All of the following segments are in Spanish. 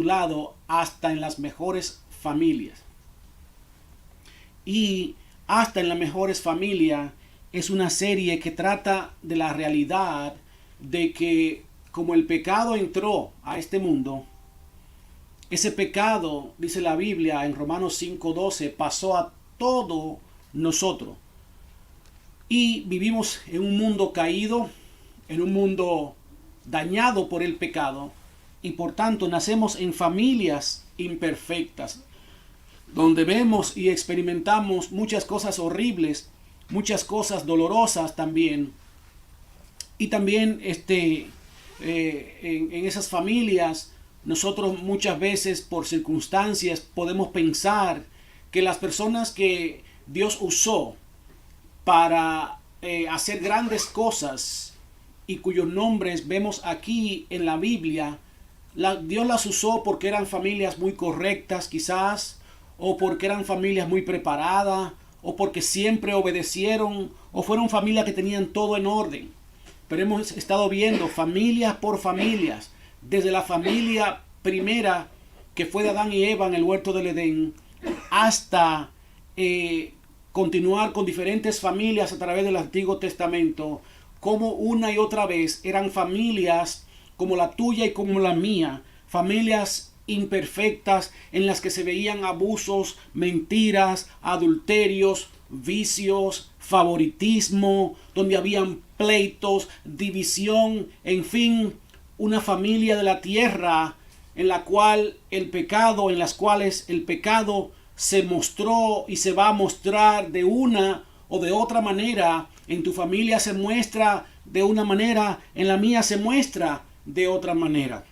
titulado Hasta en las mejores familias. Y Hasta en las mejores familias es una serie que trata de la realidad de que como el pecado entró a este mundo, ese pecado, dice la Biblia en Romanos 5:12, pasó a todo nosotros. Y vivimos en un mundo caído, en un mundo dañado por el pecado, y por tanto nacemos en familias imperfectas, donde vemos y experimentamos muchas cosas horribles, muchas cosas dolorosas también. Y también en esas familias nosotros muchas veces por circunstancias podemos pensar que las personas que Dios usó para hacer grandes cosas y cuyos nombres vemos aquí en la Biblia, Dios las usó porque eran familias muy correctas quizás, o porque eran familias muy preparadas, o porque siempre obedecieron, o fueron familias que tenían todo en orden. Pero hemos estado viendo familias por familias, desde la familia primera que fue de Adán y Eva en el huerto del Edén, hasta continuar con diferentes familias a través del Antiguo Testamento, como una y otra vez eran familias como la tuya y como la mía, familias imperfectas en las que se veían abusos, mentiras, adulterios, vicios, favoritismo, donde habían pleitos, división, en fin, una familia de la tierra en las cuales el pecado se mostró y se va a mostrar de una o de otra manera. En tu familia se muestra de una manera, en la mía se muestra de otra manera.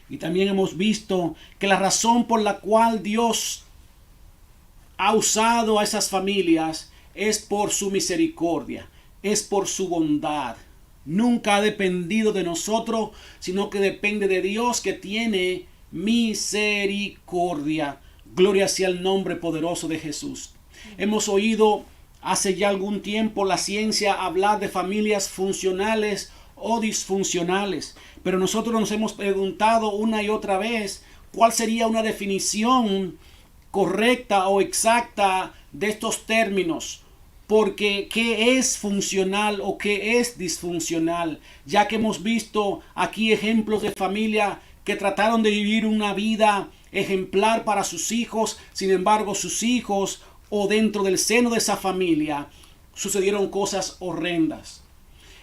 Y también hemos visto que la razón por la cual Dios ha usado a esas familias es por su misericordia, es por su bondad. Nunca ha dependido de nosotros, sino que depende de Dios, que tiene misericordia. Gloria sea el nombre poderoso de Jesús. Hemos oído hace ya algún tiempo la ciencia hablar de familias funcionales o disfuncionales, pero nosotros nos hemos preguntado una y otra vez cuál sería una definición correcta o exacta de estos términos, porque ¿qué es funcional o qué es disfuncional? Ya que hemos visto aquí ejemplos de familia que trataron de vivir una vida ejemplar para sus hijos, sin embargo sus hijos o dentro del seno de esa familia sucedieron cosas horrendas.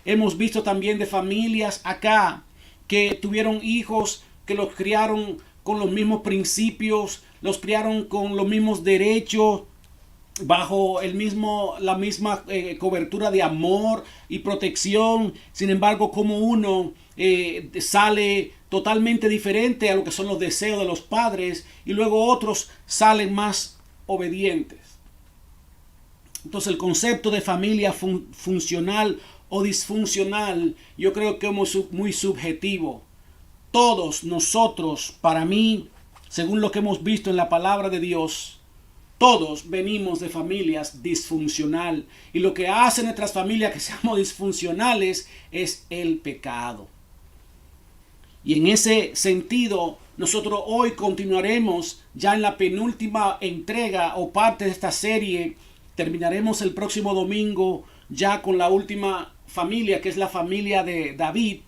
Hemos visto también de familias acá que tuvieron hijos que los criaron con los mismos principios, los criaron con los mismos derechos, bajo la misma cobertura de amor y protección. Sin embargo, como uno sale totalmente diferente a lo que son los deseos de los padres, y luego otros salen más obedientes. Entonces el concepto de familia funcional o disfuncional, yo creo que es muy subjetivo. Todos nosotros, para mí, según lo que hemos visto en la palabra de Dios, todos venimos de familias disfuncionales, y lo que hace nuestras familias que seamos disfuncionales es el pecado. Y en ese sentido, nosotros hoy continuaremos ya en la penúltima entrega o parte de esta serie. Terminaremos el próximo domingo ya con la última familia, que es la familia de David.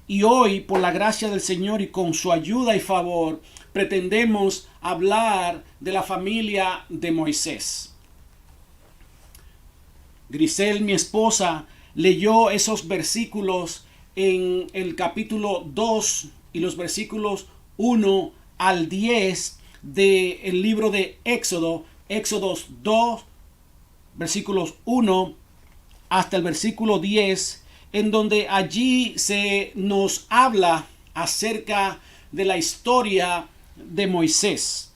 Y hoy, por la gracia del Señor y con su ayuda y favor, pretendemos hablar de la familia de Moisés. Grisel, mi esposa, leyó esos versículos en el capítulo 2 y los versículos 1 al 10 del libro de Éxodo, Éxodos 2, versículos 1 hasta el versículo 10, en donde allí se nos habla acerca de la historia de Moisés.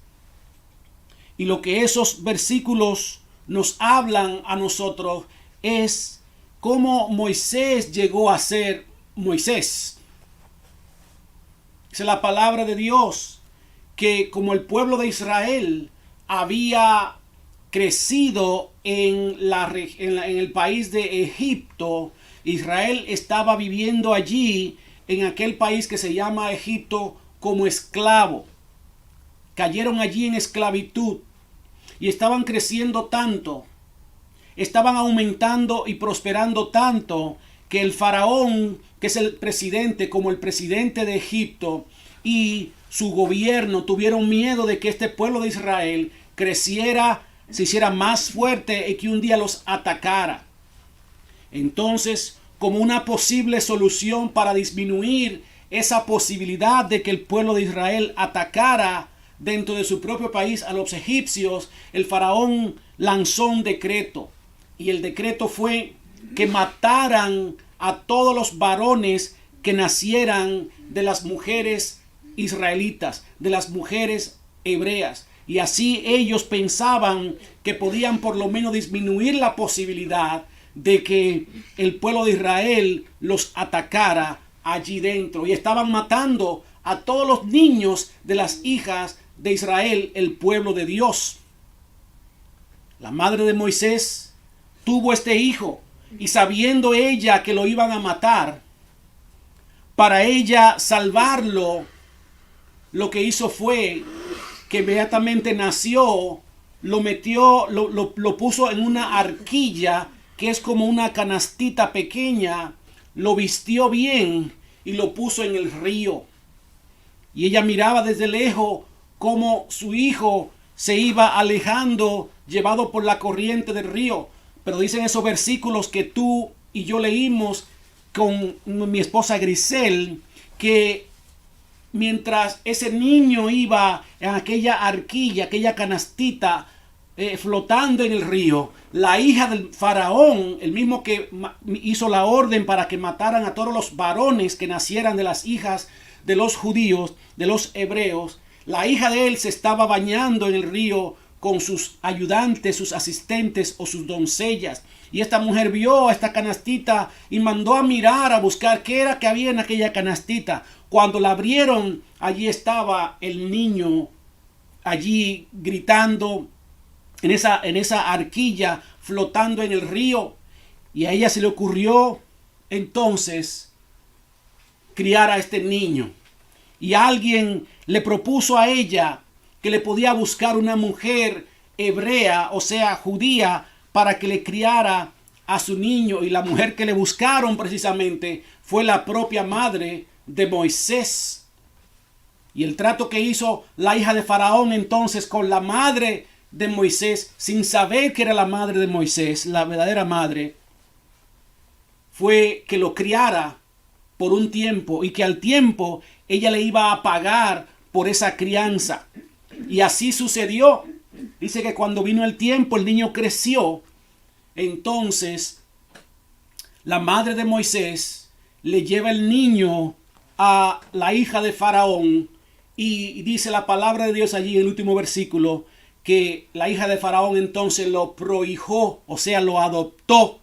Y lo que esos versículos nos hablan a nosotros es cómo Moisés llegó a ser Moisés. Es la palabra de Dios que como el pueblo de Israel había crecido en el país de Egipto, Israel estaba viviendo allí en aquel país que se llama Egipto como esclavo. Cayeron allí en esclavitud y estaban creciendo tanto, estaban aumentando y prosperando tanto, que el faraón, que es el presidente, como el presidente de Egipto y su gobierno, tuvieron miedo de que este pueblo de Israel creciera, se hiciera más fuerte y que un día los atacara. Entonces, como una posible solución para disminuir esa posibilidad de que el pueblo de Israel atacara dentro de su propio país a los egipcios, el faraón lanzó un decreto. Y el decreto fue que mataran a todos los varones que nacieran de las mujeres israelitas, de las mujeres hebreas. Y así ellos pensaban que podían por lo menos disminuir la posibilidad de que el pueblo de Israel los atacara allí dentro. Y estaban matando a todos los niños de las hijas de Israel, el pueblo de Dios. La madre de Moisés tuvo este hijo, y sabiendo ella que lo iban a matar, para ella salvarlo, lo que hizo fue que inmediatamente nació, lo metió, lo puso en una arquilla, que es como una canastita pequeña, lo vistió bien y lo puso en el río. Y ella miraba desde lejos cómo su hijo se iba alejando, llevado por la corriente del río. Pero dicen esos versículos que tú y yo leímos con mi esposa Grisel, que mientras ese niño iba en aquella arquilla, aquella canastita, flotando en el río, la hija del faraón, el mismo que hizo la orden para que mataran a todos los varones que nacieran de las hijas de los judíos, de los hebreos, la hija de él se estaba bañando en el río con sus ayudantes, sus asistentes o sus doncellas. Y esta mujer vio esta canastita y mandó a mirar, a buscar qué era que había en aquella canastita. Cuando la abrieron, allí estaba el niño, allí gritando en esa arquilla, flotando en el río. Y a ella se le ocurrió entonces criar a este niño. Y alguien le propuso a ella que le podía buscar una mujer hebrea, o sea, judía, para que le criara a su niño. Y la mujer que le buscaron precisamente fue la propia madre de Moisés. Y el trato que hizo la hija de Faraón entonces con la madre de Moisés, sin saber que era la madre de Moisés, la verdadera madre, fue que lo criara por un tiempo y que al tiempo ella le iba a pagar por esa crianza. Y así sucedió. Dice que cuando vino el tiempo, el niño creció. Entonces, la madre de Moisés le lleva el niño a la hija de Faraón. Y dice la palabra de Dios allí en el último versículo, que la hija de Faraón entonces lo prohijó, o sea, lo adoptó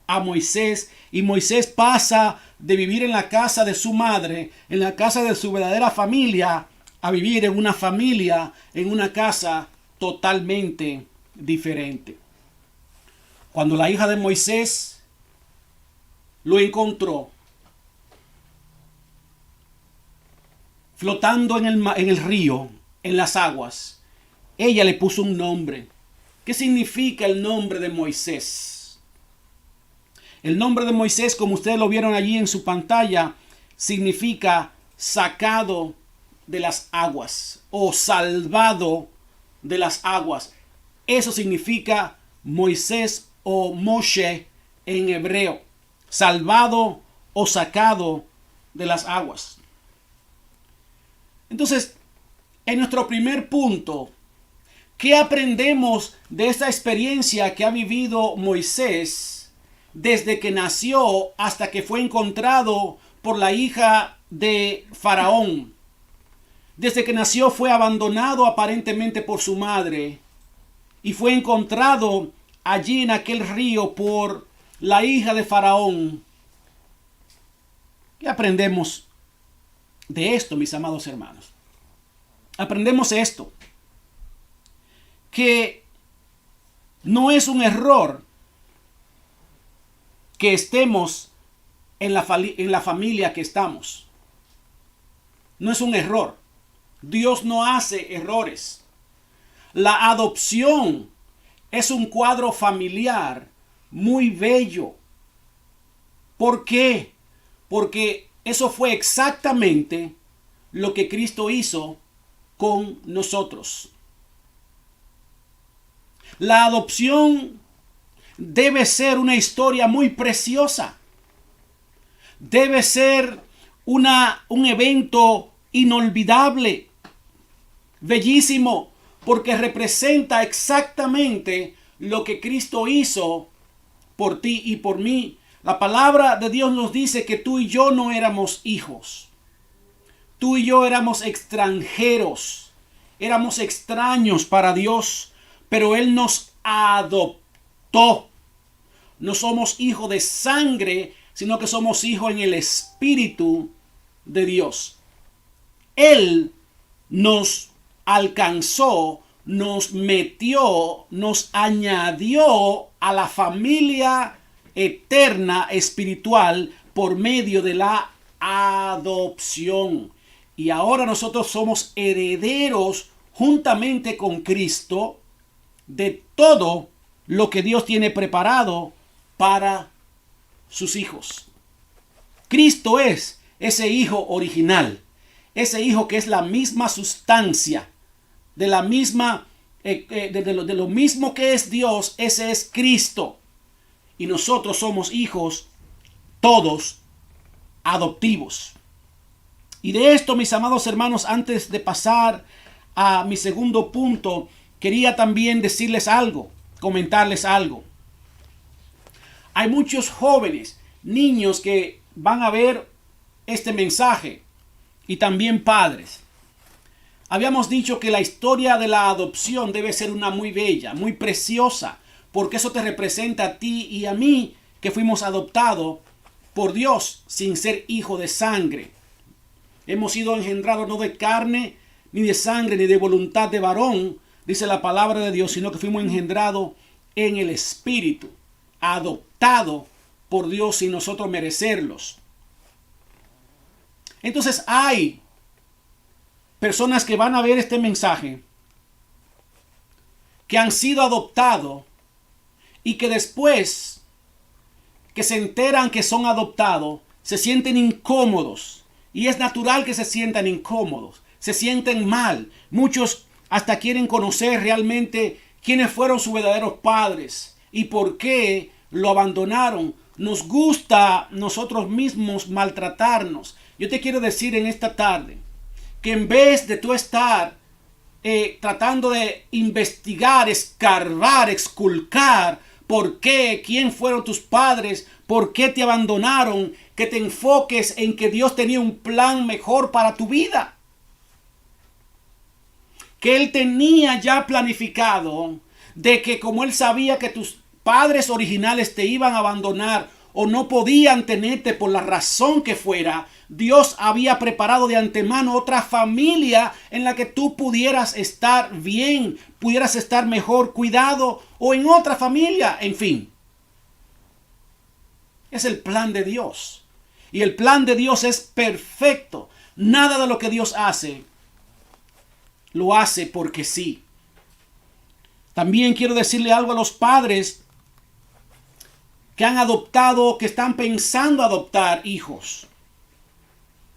a Moisés. Y Moisés pasa de vivir en la casa de su madre, en la casa de su verdadera familia, a vivir en una familia, en una casa totalmente diferente. Cuando la hija de Moisés lo encontró flotando en el río, en las aguas, ella le puso un nombre. ¿Qué significa el nombre de Moisés? El nombre de Moisés, como ustedes lo vieron allí en su pantalla, significa sacado de las aguas o salvado de las aguas. Eso significa Moisés o Moshe en hebreo, salvado o sacado de las aguas. Entonces, en nuestro primer punto, ¿qué aprendemos de esta experiencia que ha vivido Moisés desde que nació hasta que fue encontrado por la hija de Faraón? Desde que nació fue abandonado aparentemente por su madre y fue encontrado allí en aquel río por la hija de Faraón. ¿Qué aprendemos de esto, mis amados hermanos? Aprendemos esto, que no es un error que estemos en la familia que estamos. no es un error. Dios no hace errores. La adopción es un cuadro familiar muy bello. ¿Por qué? Porque eso fue exactamente lo que Cristo hizo con nosotros. La adopción debe ser una historia muy preciosa. Debe ser un evento inolvidable, bellísimo, porque representa exactamente lo que Cristo hizo por ti y por mí. La palabra de Dios nos dice que tú y yo no éramos hijos. Tú y yo éramos extranjeros. Éramos extraños para Dios, pero Él nos adoptó. No somos hijos de sangre, sino que somos hijos en el Espíritu de Dios. Él nos alcanzó, nos metió, nos añadió a la familia eterna espiritual por medio de la adopción. Y ahora nosotros somos herederos juntamente con Cristo de todo lo que Dios tiene preparado para sus hijos. Cristo es ese hijo original, ese hijo que es la misma sustancia, de la misma, de lo mismo que es Dios, ese es Cristo. Y nosotros somos hijos todos adoptivos. Y de esto, mis amados hermanos, antes de pasar a mi segundo punto, quería también decirles algo, comentarles algo. Hay muchos jóvenes, niños que van a ver este mensaje y también padres. Habíamos dicho que la historia de la adopción debe ser una muy bella, muy preciosa, porque eso te representa a ti y a mí que fuimos adoptados por Dios sin ser hijo de sangre. Hemos sido engendrados no de carne, ni de sangre, ni de voluntad de varón, dice la palabra de Dios, sino que fuimos engendrados en el Espíritu, adoptados por Dios sin nosotros merecerlos. Entonces hay personas que van a ver este mensaje, que han sido adoptados y que después que se enteran que son adoptados, se sienten incómodos. Y es natural que se sientan incómodos, se sienten mal. Muchos hasta quieren conocer realmente quiénes fueron sus verdaderos padres y por qué lo abandonaron. Nos gusta nosotros mismos maltratarnos. Yo te quiero decir en esta tarde que en vez de tú estar tratando de investigar, escarbar, exculcar por qué, quién fueron tus padres, por qué te abandonaron, que te enfoques en que Dios tenía un plan mejor para tu vida. Que Él tenía ya planificado de que como Él sabía que tus padres originales te iban a abandonar o no podían tenerte por la razón que fuera, Dios había preparado de antemano otra familia en la que tú pudieras estar bien, pudieras estar mejor cuidado o en otra familia, en fin. Es el plan de Dios. Y el plan de Dios es perfecto. Nada de lo que Dios hace, lo hace porque sí. También quiero decirle algo a los padres que han adoptado, que están pensando adoptar hijos.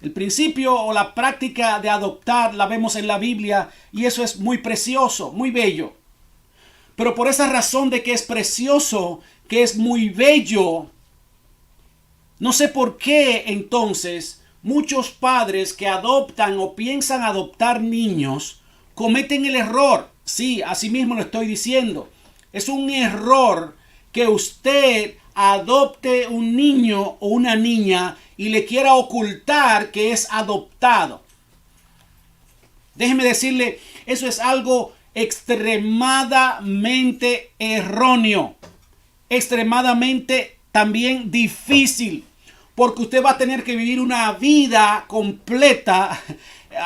El principio o la práctica de adoptar la vemos en la Biblia y eso es muy precioso, muy bello. Pero por esa razón de que es precioso, que es muy bello, no sé por qué entonces muchos padres que adoptan o piensan adoptar niños cometen el error. Sí, así mismo lo estoy diciendo. Es un error que usted adopte un niño o una niña y le quiera ocultar que es adoptado. Déjeme decirle, eso es algo extremadamente erróneo, extremadamente también difícil, porque usted va a tener que vivir una vida completa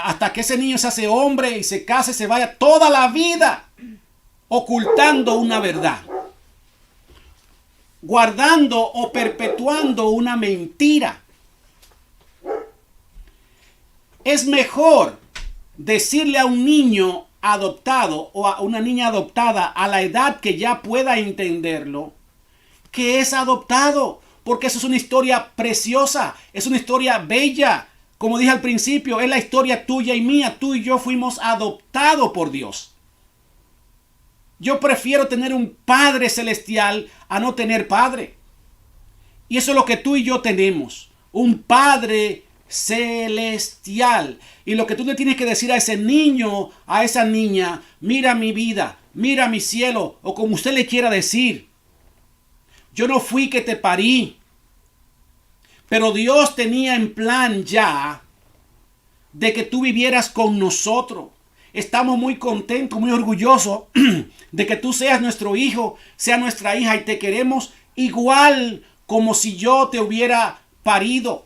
hasta que ese niño se hace hombre y se case, se vaya toda la vida ocultando una verdad, guardando o perpetuando una mentira. Es mejor decirle a un niño adoptado o a una niña adoptada a la edad que ya pueda entenderlo, que es adoptado, porque eso es una historia preciosa, es una historia bella. Como dije al principio, es la historia tuya y mía. Tú y yo fuimos adoptados por Dios. Yo prefiero tener un Padre celestial a no tener padre. Y eso es lo que tú y yo tenemos, un Padre celestial. Y lo que tú le tienes que decir a ese niño, a esa niña: mira mi vida, mira mi cielo, o como usted le quiera decir. Yo no fui que te parí, pero Dios tenía en plan ya de que tú vivieras con nosotros. Estamos muy contentos, muy orgullosos de que tú seas nuestro hijo, sea nuestra hija, y te queremos igual como si yo te hubiera parido.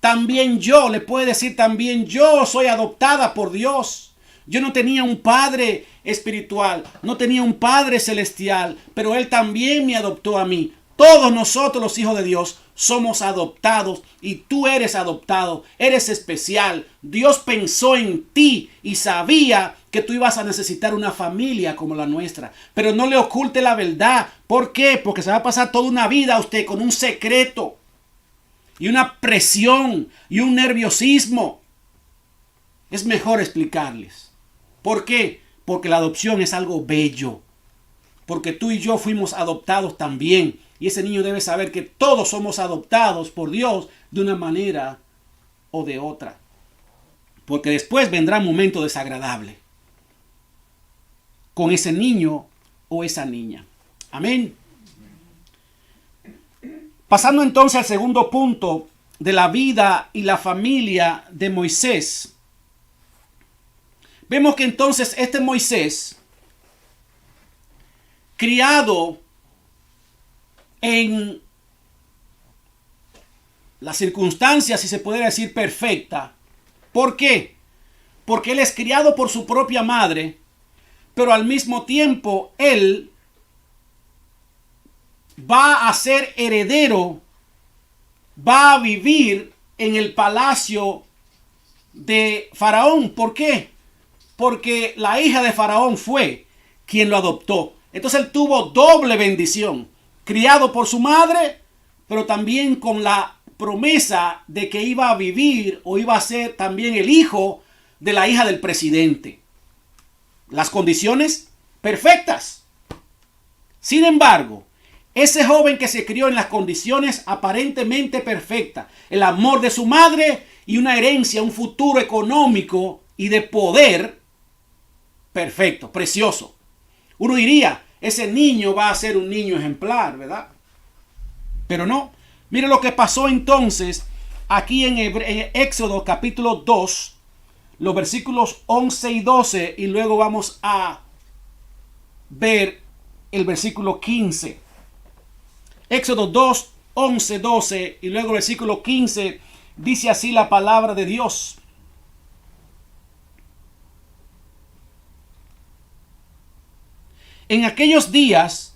También yo, le puede decir, también yo soy adoptada por Dios. Yo no tenía un padre espiritual, no tenía un padre celestial, pero Él también me adoptó a mí. Todos nosotros, los hijos de Dios, somos adoptados, y tú eres adoptado, eres especial. Dios pensó en ti y sabía que tú ibas a necesitar una familia como la nuestra, pero no le oculte la verdad. ¿Por qué? Porque se va a pasar toda una vida usted con un secreto y una presión y un nerviosismo. Es mejor explicarles. ¿Por qué? Porque la adopción es algo bello, porque tú y yo fuimos adoptados también. Y ese niño debe saber que todos somos adoptados por Dios de una manera o de otra. Porque después vendrá un momento desagradable con ese niño o esa niña. Amén. Pasando entonces al segundo punto de la vida y la familia de Moisés. Vemos que entonces este Moisés, criado en las circunstancias, si se pudiera decir, perfecta. ¿Por qué? Porque él es criado por su propia madre, pero al mismo tiempo él va a ser heredero, va a vivir en el palacio de Faraón. ¿Por qué? Porque la hija de Faraón fue quien lo adoptó. Entonces él tuvo doble bendición. Criado por su madre, pero también con la promesa de que iba a vivir o iba a ser también el hijo de la hija del presidente. Las condiciones perfectas. Sin embargo, ese joven que se crió en las condiciones aparentemente perfectas, el amor de su madre y una herencia, un futuro económico y de poder perfecto, precioso. Uno diría, ese niño va a ser un niño ejemplar, ¿verdad? Pero no. Mire lo que pasó entonces aquí en Éxodo capítulo 2, los versículos 11 y 12, y luego vamos a ver el versículo 15. Éxodo 2, 11, 12 y luego el versículo 15, dice así la palabra de Dios. En aquellos días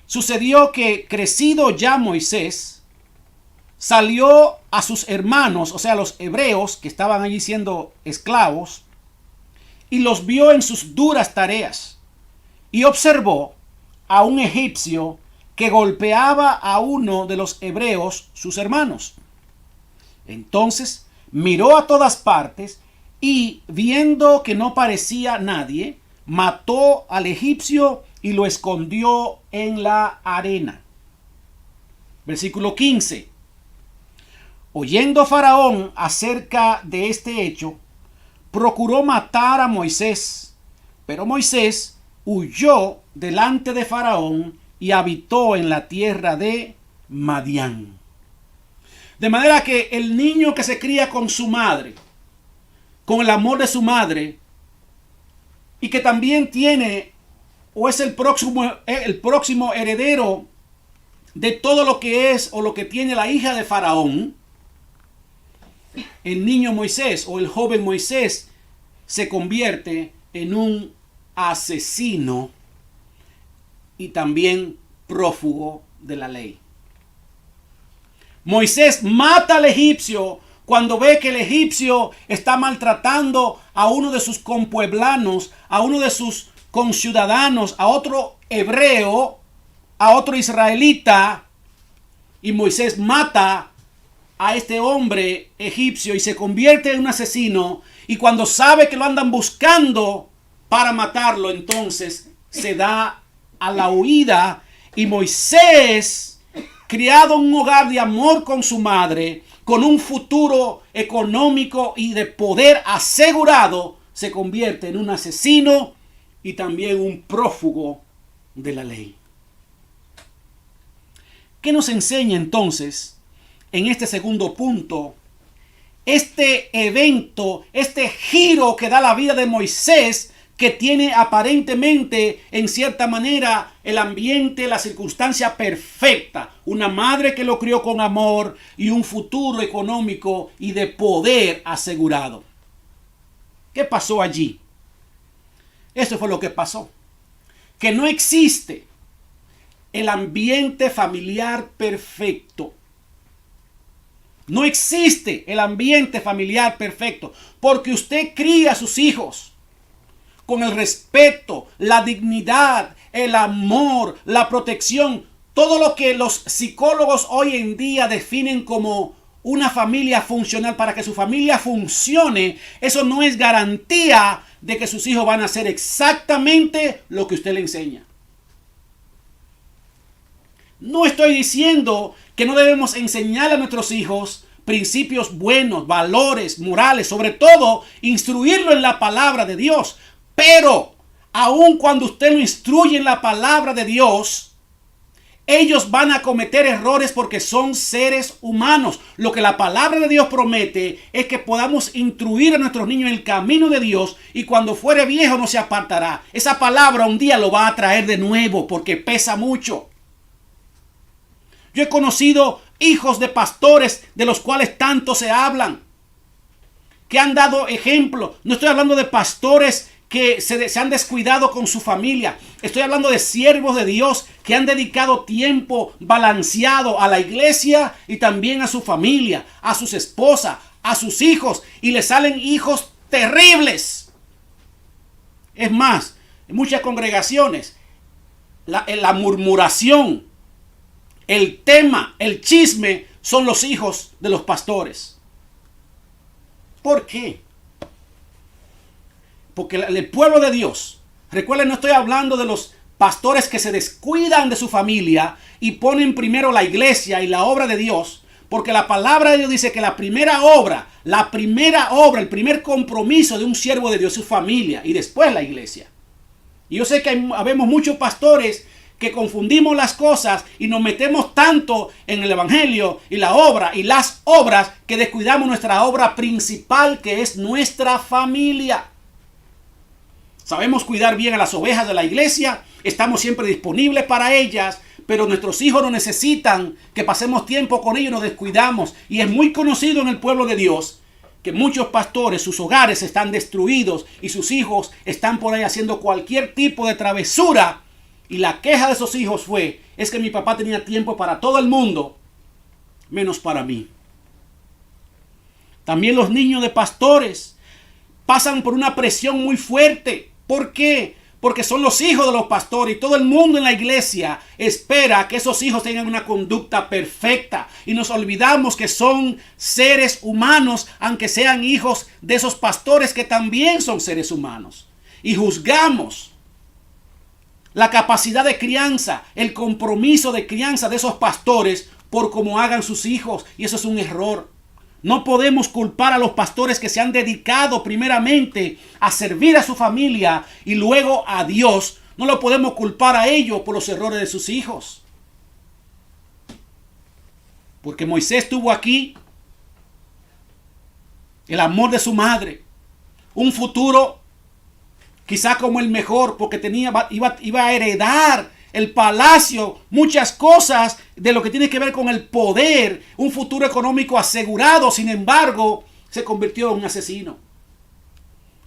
sucedió que, crecido ya Moisés, salió a sus hermanos, o sea, los hebreos que estaban allí siendo esclavos, y los vio en sus duras tareas, y observó a un egipcio que golpeaba a uno de los hebreos, sus hermanos. Entonces miró a todas partes, y viendo que no parecía nadie, mató al egipcio y lo escondió en la arena. Versículo 15. Oyendo Faraón acerca de este hecho, procuró matar a Moisés, pero Moisés huyó delante de Faraón y habitó en la tierra de Madián. De manera que el niño que se cría con su madre, con el amor de su madre, y que también tiene o es el próximo heredero de todo lo que es o lo que tiene la hija de Faraón, el niño Moisés o el joven Moisés se convierte en un asesino y también prófugo de la ley. Moisés mata al egipcio cuando ve que el egipcio está maltratando a uno de sus compueblanos, a uno de sus conciudadanos, a otro hebreo, a otro israelita, y Moisés mata a este hombre egipcio y se convierte en un asesino, y cuando sabe que lo andan buscando para matarlo, entonces se da a la huida, y Moisés, criado en un hogar de amor con su madre, con un futuro económico y de poder asegurado, se convierte en un asesino y también un prófugo de la ley. ¿Qué nos enseña entonces en este segundo punto? Este evento, este giro que da la vida de Moisés, que tiene aparentemente, en cierta manera, el ambiente, la circunstancia perfecta. Una madre que lo crió con amor y un futuro económico y de poder asegurado. ¿Qué pasó allí? Eso fue lo que pasó. Que no existe el ambiente familiar perfecto. No existe el ambiente familiar perfecto, porque usted cría a sus hijos con el respeto, la dignidad, el amor, la protección, todo lo que los psicólogos hoy en día definen como una familia funcional. Para que su familia funcione, eso no es garantía de que sus hijos van a hacer exactamente lo que usted le enseña. No estoy diciendo que no debemos enseñar a nuestros hijos principios buenos, valores, morales, sobre todo instruirlo en la palabra de Dios. Pero aun cuando usted lo instruye en la palabra de Dios, ellos van a cometer errores porque son seres humanos. Lo que la palabra de Dios promete es que podamos instruir a nuestros niños en el camino de Dios, y cuando fuere viejo no se apartará. Esa palabra un día lo va a traer de nuevo porque pesa mucho. Yo he conocido hijos de pastores de los cuales tanto se hablan, que han dado ejemplo. No estoy hablando de pastores que se han descuidado con su familia. Estoy hablando de siervos de Dios que han dedicado tiempo balanceado a la iglesia y también a su familia, a sus esposas, a sus hijos, y les salen hijos terribles. Es más, en muchas congregaciones, la murmuración, el tema, el chisme, son los hijos de los pastores. ¿Por qué? Porque el pueblo de Dios, recuerden, no estoy hablando de los pastores que se descuidan de su familia y ponen primero la iglesia y la obra de Dios, porque la palabra de Dios dice que la primera obra, el primer compromiso de un siervo de Dios es su familia y después la iglesia. Y yo sé que habemos muchos pastores que confundimos las cosas y nos metemos tanto en el evangelio y la obra y las obras que descuidamos nuestra obra principal, que es nuestra familia. Sabemos cuidar bien a las ovejas de la iglesia, estamos siempre disponibles para ellas, pero nuestros hijos no necesitan que pasemos tiempo con ellos y nos descuidamos. Y es muy conocido en el pueblo de Dios que muchos pastores, sus hogares están destruidos y sus hijos están por ahí haciendo cualquier tipo de travesura. Y la queja de esos hijos es que mi papá tenía tiempo para todo el mundo, menos para mí. También los niños de pastores pasan por una presión muy fuerte. ¿Por qué? Porque son los hijos de los pastores y todo el mundo en la iglesia espera que esos hijos tengan una conducta perfecta. Y nos olvidamos que son seres humanos, aunque sean hijos de esos pastores que también son seres humanos. Y juzgamos la capacidad de crianza, el compromiso de crianza de esos pastores por cómo hagan sus hijos. Y eso es un error. No podemos culpar a los pastores que se han dedicado primeramente a servir a su familia y luego a Dios. No lo podemos culpar a ellos por los errores de sus hijos. Porque Moisés tuvo aquí el amor de su madre, un futuro quizá como el mejor, porque iba a heredar el palacio, muchas cosas de lo que tiene que ver con el poder, un futuro económico asegurado. Sin embargo, se convirtió en un asesino.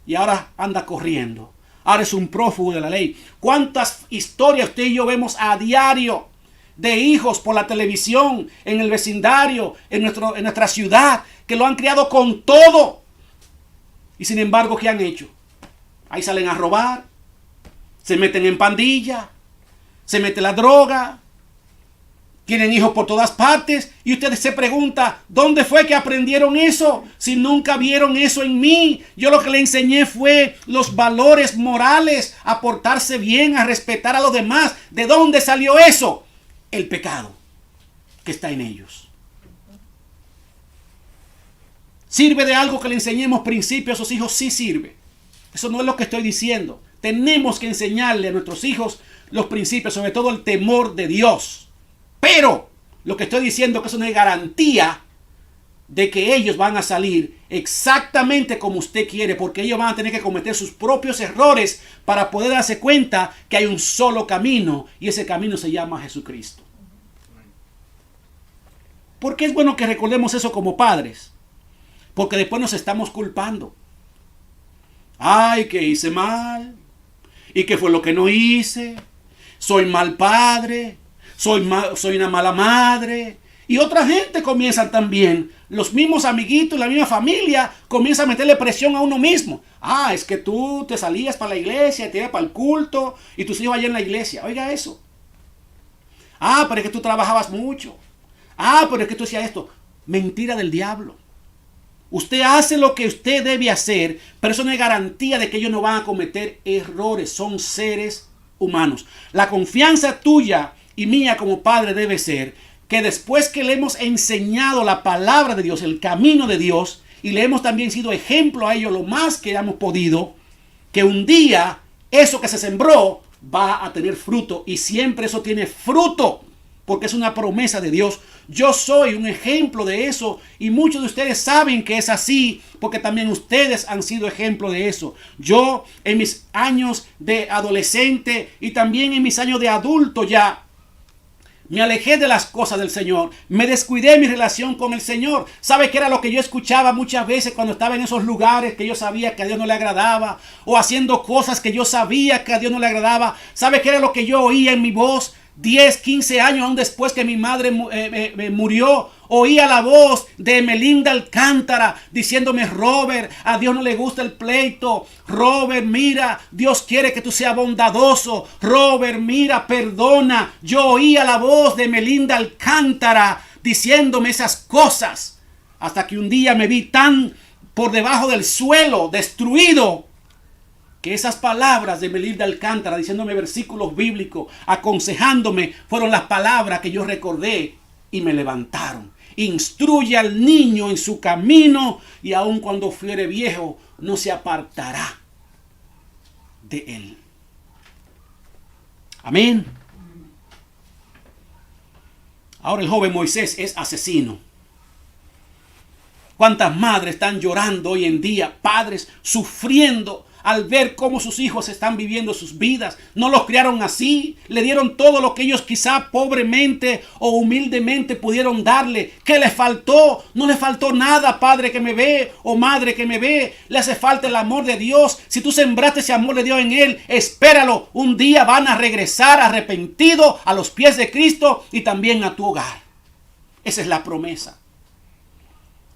Y ahora anda corriendo. Ahora es un prófugo de la ley. ¿Cuántas historias usted y yo vemos a diario de hijos por la televisión, en el vecindario, en nuestra ciudad, que lo han criado con todo. Y sin embargo, ¿qué han hecho? Ahí salen a robar, se meten en pandilla, se mete la droga, tienen hijos por todas partes, y ustedes se preguntan, ¿dónde fue que aprendieron eso? Si nunca vieron eso en mí. Yo lo que le enseñé fue los valores morales, a portarse bien, a respetar a los demás. ¿De dónde salió eso? El pecado que está en ellos. ¿Sirve de algo que le enseñemos principios a sus hijos? Sí sirve. Eso no es lo que estoy diciendo. Tenemos que enseñarle a nuestros hijos los principios, sobre todo el temor de Dios. Pero lo que estoy diciendo es que eso no es garantía de que ellos van a salir exactamente como usted quiere, porque ellos van a tener que cometer sus propios errores para poder darse cuenta que hay un solo camino, y ese camino se llama Jesucristo. ¿Por qué es bueno que recordemos eso como padres? Porque después nos estamos culpando. Ay, que hice mal. ¿Y qué fue lo que no hice? Soy mal padre. Soy una mala madre. Y otra gente comienza también, los mismos amiguitos, la misma familia, comienza a meterle presión a uno mismo. Ah, es que tú te salías para la iglesia, te ibas para el culto, y tus hijos allá en la iglesia. Oiga eso. Ah, pero es que tú trabajabas mucho. Ah, pero es que tú hacías esto. Mentira del diablo. Usted hace lo que usted debe hacer, pero eso no es garantía de que ellos no van a cometer errores. Son seres humanos. La confianza tuya y mía como padre debe ser que después que le hemos enseñado la palabra de Dios, el camino de Dios, y le hemos también sido ejemplo a ellos lo más que hemos podido, que un día eso que se sembró va a tener fruto, y siempre eso tiene fruto, porque es una promesa de Dios. Yo soy un ejemplo de eso, y muchos de ustedes saben que es así, porque también ustedes han sido ejemplo de eso. Yo en mis años de adolescente y también en mis años de adulto ya, me alejé de las cosas del Señor. Me descuidé en mi relación con el Señor. ¿Sabe qué era lo que yo escuchaba muchas veces cuando estaba en esos lugares que yo sabía que a Dios no le agradaba? O haciendo cosas que yo sabía que a Dios no le agradaba. ¿Sabe qué era lo que yo oía en mi voz? 10, 15 años aún después que mi madre murió, oía la voz de Melinda Alcántara diciéndome: Robert, a Dios no le gusta el pleito. Robert, mira, Dios quiere que tú seas bondadoso. Robert, mira, perdona. Yo oía la voz de Melinda Alcántara diciéndome esas cosas, hasta que un día me vi tan por debajo del suelo, destruido, que esas palabras de Melinda Alcántara diciéndome versículos bíblicos, aconsejándome, fueron las palabras que yo recordé y me levantaron. Instruye al niño en su camino, y aun cuando fuere viejo no se apartará de él. Amén. Ahora el joven Moisés es asesino. ¿Cuántas madres están llorando hoy en día? Padres sufriendo al ver cómo sus hijos están viviendo sus vidas. No los criaron así. Le dieron todo lo que ellos quizá pobremente o humildemente pudieron darle. ¿Qué les faltó? No le faltó nada, padre que me ve o madre que me ve. Le hace falta el amor de Dios. Si tú sembraste ese amor de Dios en él, espéralo. Un día van a regresar arrepentidos a los pies de Cristo y también a tu hogar. Esa es la promesa.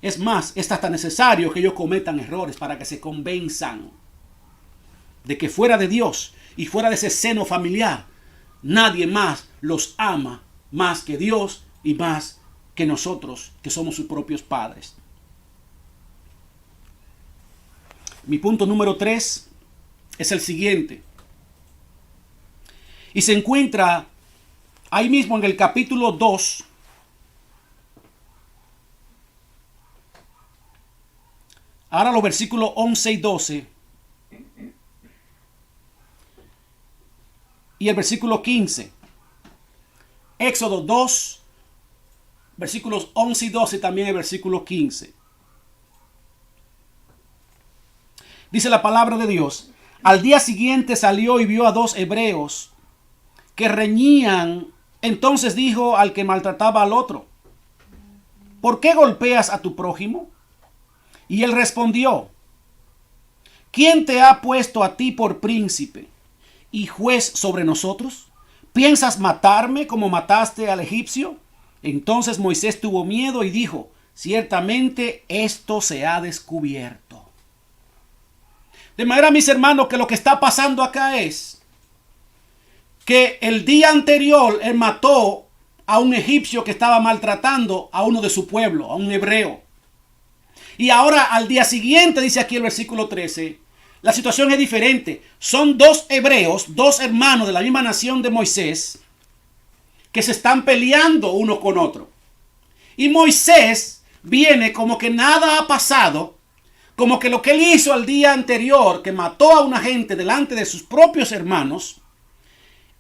Es más, es hasta necesario que ellos cometan errores para que se convenzan de que fuera de Dios y fuera de ese seno familiar, nadie más los ama más que Dios y más que nosotros, que somos sus propios padres. Mi punto número 3 es el siguiente. Y se encuentra ahí mismo en el capítulo 2. Ahora los versículos 11 y 12. Y el versículo 15. Éxodo 2, versículos 11 y 12, también el versículo 15. Dice la palabra de Dios: al día siguiente salió y vio a 2 hebreos que reñían. Entonces dijo al que maltrataba al otro: ¿por qué golpeas a tu prójimo? Y él respondió: ¿quién te ha puesto a ti por príncipe y juez sobre nosotros? ¿Piensas matarme como mataste al egipcio? Entonces Moisés tuvo miedo y dijo, ciertamente esto se ha descubierto. De manera, mis hermanos, que lo que está pasando acá es que el día anterior él mató a un egipcio que estaba maltratando a uno de su pueblo, a un hebreo. Y ahora al día siguiente, dice aquí el versículo 13, la situación es diferente. Son dos hebreos, dos hermanos de la misma nación de Moisés, que se están peleando uno con otro. Y Moisés viene como que nada ha pasado, como que lo que él hizo al día anterior, que mató a una gente delante de sus propios hermanos,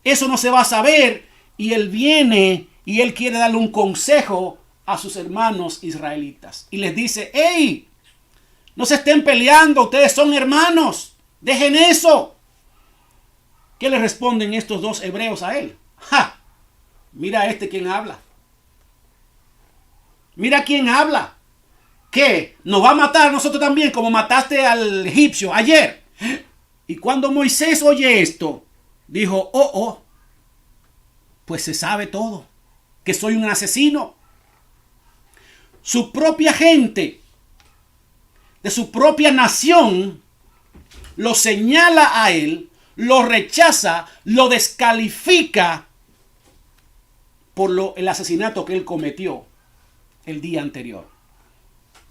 eso no se va a saber. Y él viene y él quiere darle un consejo a sus hermanos israelitas. Y les dice, hey, no se estén peleando, ustedes son hermanos, dejen eso. ¿Qué le responden estos dos hebreos a él? ¡Ja! Mira quién habla. Mira quién habla. ¿Qué? ¿Nos va a matar a nosotros también como mataste al egipcio ayer? Y cuando Moisés oye esto, dijo, pues se sabe todo, que soy un asesino. Su propia gente, de su propia nación, lo señala a él, lo rechaza, lo descalifica por el asesinato que él cometió el día anterior.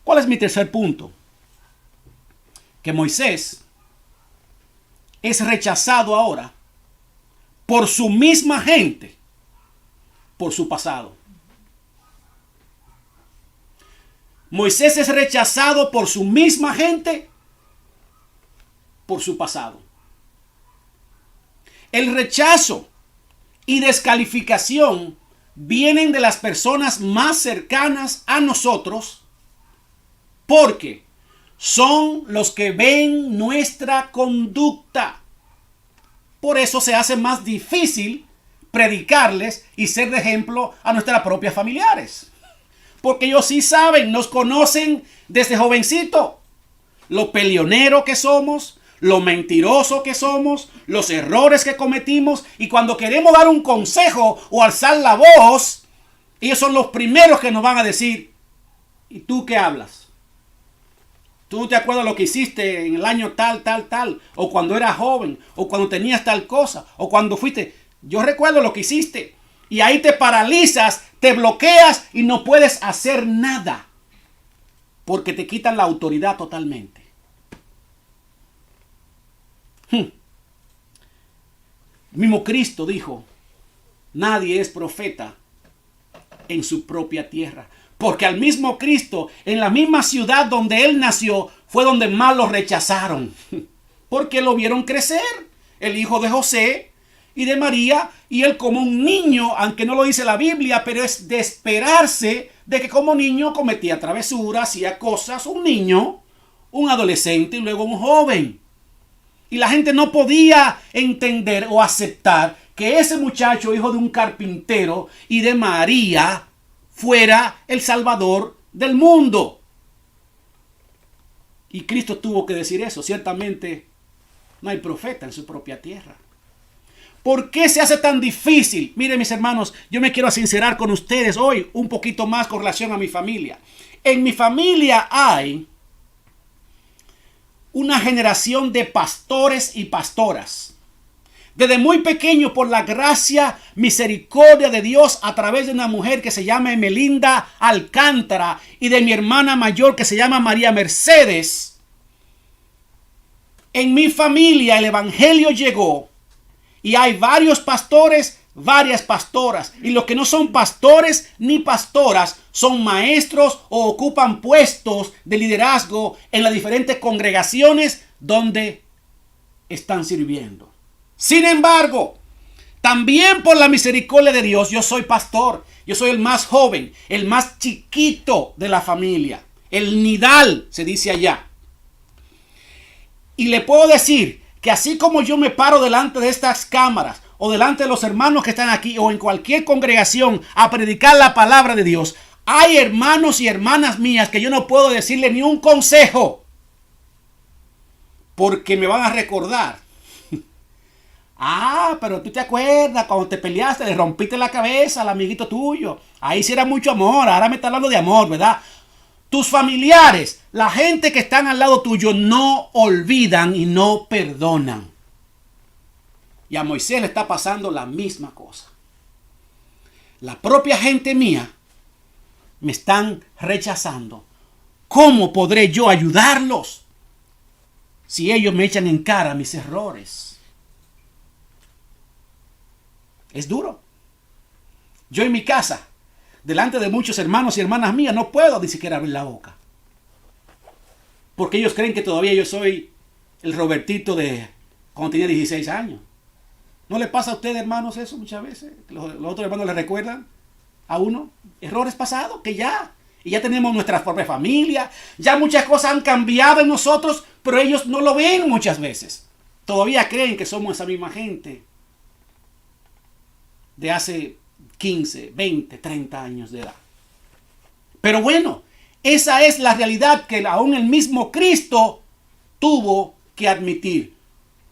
¿Cuál es mi tercer punto? Que Moisés es rechazado ahora por su misma gente, por su pasado. Moisés es rechazado por su misma gente, por su pasado. El rechazo y descalificación vienen de las personas más cercanas a nosotros, porque son los que ven nuestra conducta. Por eso se hace más difícil predicarles y ser de ejemplo a nuestras propias familiares. Porque ellos sí saben, nos conocen desde jovencito. Lo peleonero que somos, lo mentiroso que somos, los errores que cometimos. Y cuando queremos dar un consejo o alzar la voz, ellos son los primeros que nos van a decir, ¿y tú qué hablas? ¿Tú te acuerdas lo que hiciste en el año tal, o cuando eras joven, o cuando tenías tal cosa, o cuando fuiste? Yo recuerdo lo que hiciste. Y ahí te paralizas, te bloqueas y no puedes hacer nada. Porque te quitan la autoridad totalmente. Mismo Cristo dijo, nadie es profeta en su propia tierra. Porque al mismo Cristo, en la misma ciudad donde él nació, fue donde más lo rechazaron. Porque lo vieron crecer. El hijo de José y de María, y él como un niño, aunque no lo dice la Biblia, pero es de esperarse de que como niño cometía travesuras, hacía cosas, un niño, un adolescente y luego un joven. Y la gente no podía entender o aceptar que ese muchacho, hijo de un carpintero y de María, fuera el Salvador del mundo. Y Cristo tuvo que decir eso. Ciertamente no hay profeta en su propia tierra. ¿Por qué se hace tan difícil? Miren, mis hermanos, yo me quiero sincerar con ustedes hoy un poquito más con relación a mi familia. En mi familia hay una generación de pastores y pastoras. Desde muy pequeño, por la gracia, misericordia de Dios, a través de una mujer que se llama Emelinda Alcántara y de mi hermana mayor que se llama María Mercedes, en mi familia el evangelio llegó. Y hay varios pastores, varias pastoras. Y los que no son pastores ni pastoras son maestros o ocupan puestos de liderazgo en las diferentes congregaciones donde están sirviendo. Sin embargo, también por la misericordia de Dios, yo soy pastor. Yo soy el más joven, el más chiquito de la familia. El nidal, se dice allá. Y le puedo decir que así como yo me paro delante de estas cámaras o delante de los hermanos que están aquí o en cualquier congregación a predicar la palabra de Dios, hay hermanos y hermanas mías que yo no puedo decirle ni un consejo porque me van a recordar Ah, pero tú te acuerdas cuando te peleaste, le rompiste la cabeza al amiguito tuyo. Ahí sí era mucho amor, ahora me está hablando de amor, ¿verdad? Tus familiares, la gente que están al lado tuyo, no olvidan y no perdonan. Y a Moisés le está pasando la misma cosa. La propia gente mía me están rechazando. ¿Cómo podré yo ayudarlos si ellos me echan en cara mis errores? Es duro. Yo en mi casa, delante de muchos hermanos y hermanas mías, no puedo ni siquiera abrir la boca. Porque ellos creen que todavía yo soy el Robertito de cuando tenía 16 años. ¿No le pasa a ustedes, hermanos, eso muchas veces? Los otros hermanos le recuerdan a uno errores pasados que ya. Y ya tenemos nuestra propia familia. Ya muchas cosas han cambiado en nosotros, pero ellos no lo ven muchas veces. Todavía creen que somos esa misma gente de hace 15, 20, 30 años de edad. Pero bueno, esa es la realidad que aún el mismo Cristo tuvo que admitir.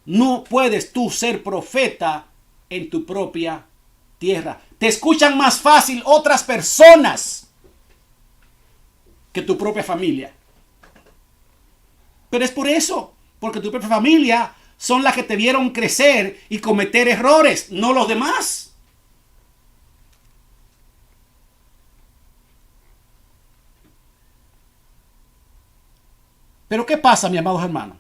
No puedes tú ser profeta en tu propia tierra. Te escuchan más fácil otras personas que tu propia familia. Pero es por eso, porque tu propia familia son las que te vieron crecer y cometer errores, no los demás. Pero ¿qué pasa, mis amados hermanos?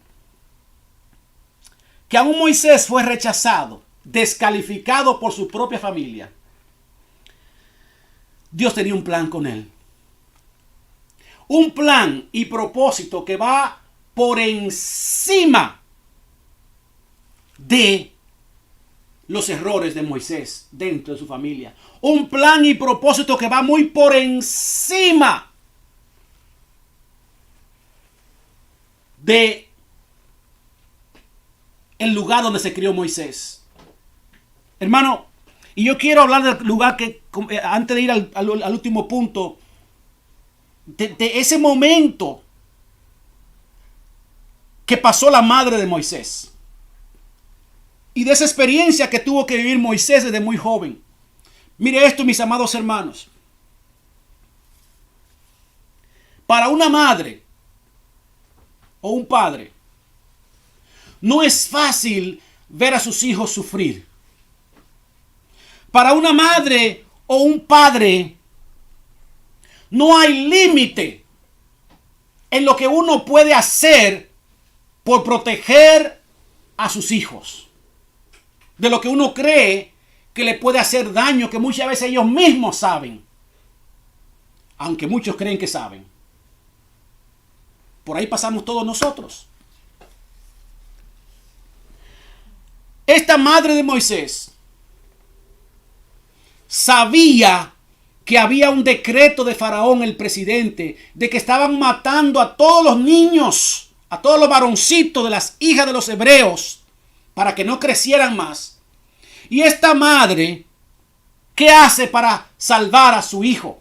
Que aún Moisés fue rechazado, descalificado por su propia familia. Dios tenía un plan con él. Un plan y propósito que va por encima de los errores de Moisés dentro de su familia. Un plan y propósito que va muy por encima de el lugar donde se crió Moisés. Hermano, y yo quiero hablar del lugar que, antes de ir al último punto, de ese momento que pasó la madre de Moisés. Y de esa experiencia que tuvo que vivir Moisés desde muy joven. Mire esto, mis amados hermanos. Para una madre o un padre, no es fácil ver a sus hijos sufrir. Para una madre o un padre, no hay límite en lo que uno puede hacer por proteger a sus hijos. De lo que uno cree que le puede hacer daño, que muchas veces ellos mismos saben. Aunque muchos creen que saben. Por ahí pasamos todos nosotros. Esta madre de Moisés sabía que había un decreto de Faraón, el presidente, de que estaban matando a todos los niños, a todos los varoncitos de las hijas de los hebreos, para que no crecieran más. Y esta madre, ¿qué hace para salvar a su hijo?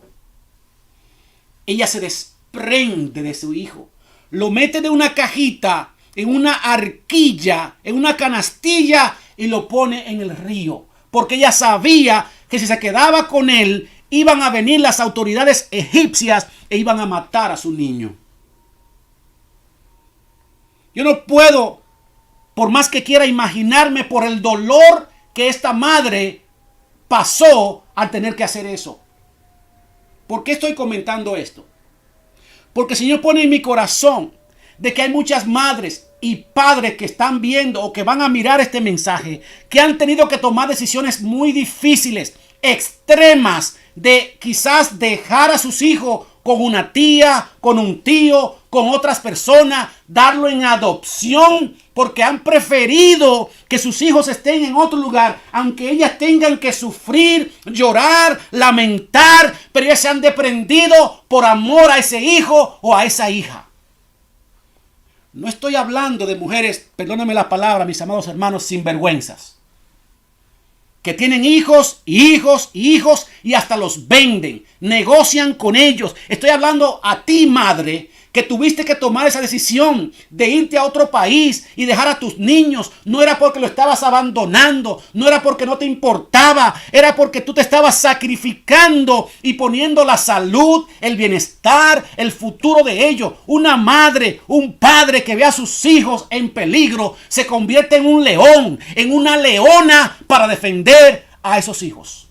Ella se desprende de su hijo, lo mete de una cajita, en una arquilla, en una canastilla, y lo pone en el río. Porque ella sabía que si se quedaba con él, iban a venir las autoridades egipcias e iban a matar a su niño. Yo no puedo, por más que quiera imaginarme, por el dolor que esta madre pasó al tener que hacer eso. ¿Por qué estoy comentando esto? Porque el Señor pone en mi corazón de que hay muchas madres y padres que están viendo o que van a mirar este mensaje, que han tenido que tomar decisiones muy difíciles, extremas, de quizás dejar a sus hijos con una tía, con un tío, con otras personas, darlo en adopción, porque han preferido que sus hijos estén en otro lugar, aunque ellas tengan que sufrir, llorar, lamentar, pero ellas se han desprendido por amor a ese hijo o a esa hija. No estoy hablando de mujeres, perdónenme la palabra, mis amados hermanos, sinvergüenzas, que tienen hijos y hijos y hijos y hasta los venden, negocian con ellos. Estoy hablando a ti, madre, que tuviste que tomar esa decisión de irte a otro país y dejar a tus niños, no era porque lo estabas abandonando, no era porque no te importaba, era porque tú te estabas sacrificando y poniendo la salud, el bienestar, el futuro de ellos. Una madre, un padre que ve a sus hijos en peligro se convierte en un león, en una leona para defender a esos hijos.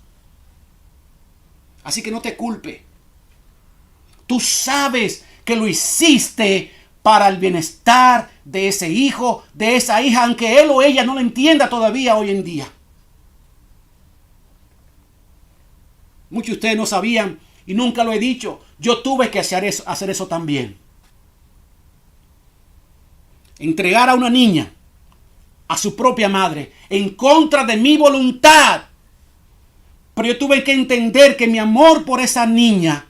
Así que no te culpe. Tú sabes que lo hiciste para el bienestar de ese hijo, de esa hija, aunque él o ella no lo entienda todavía hoy en día. Muchos de ustedes no sabían y nunca lo he dicho. Yo tuve que hacer eso también. Entregar a una niña a su propia madre en contra de mi voluntad. Pero yo tuve que entender que mi amor por esa niña,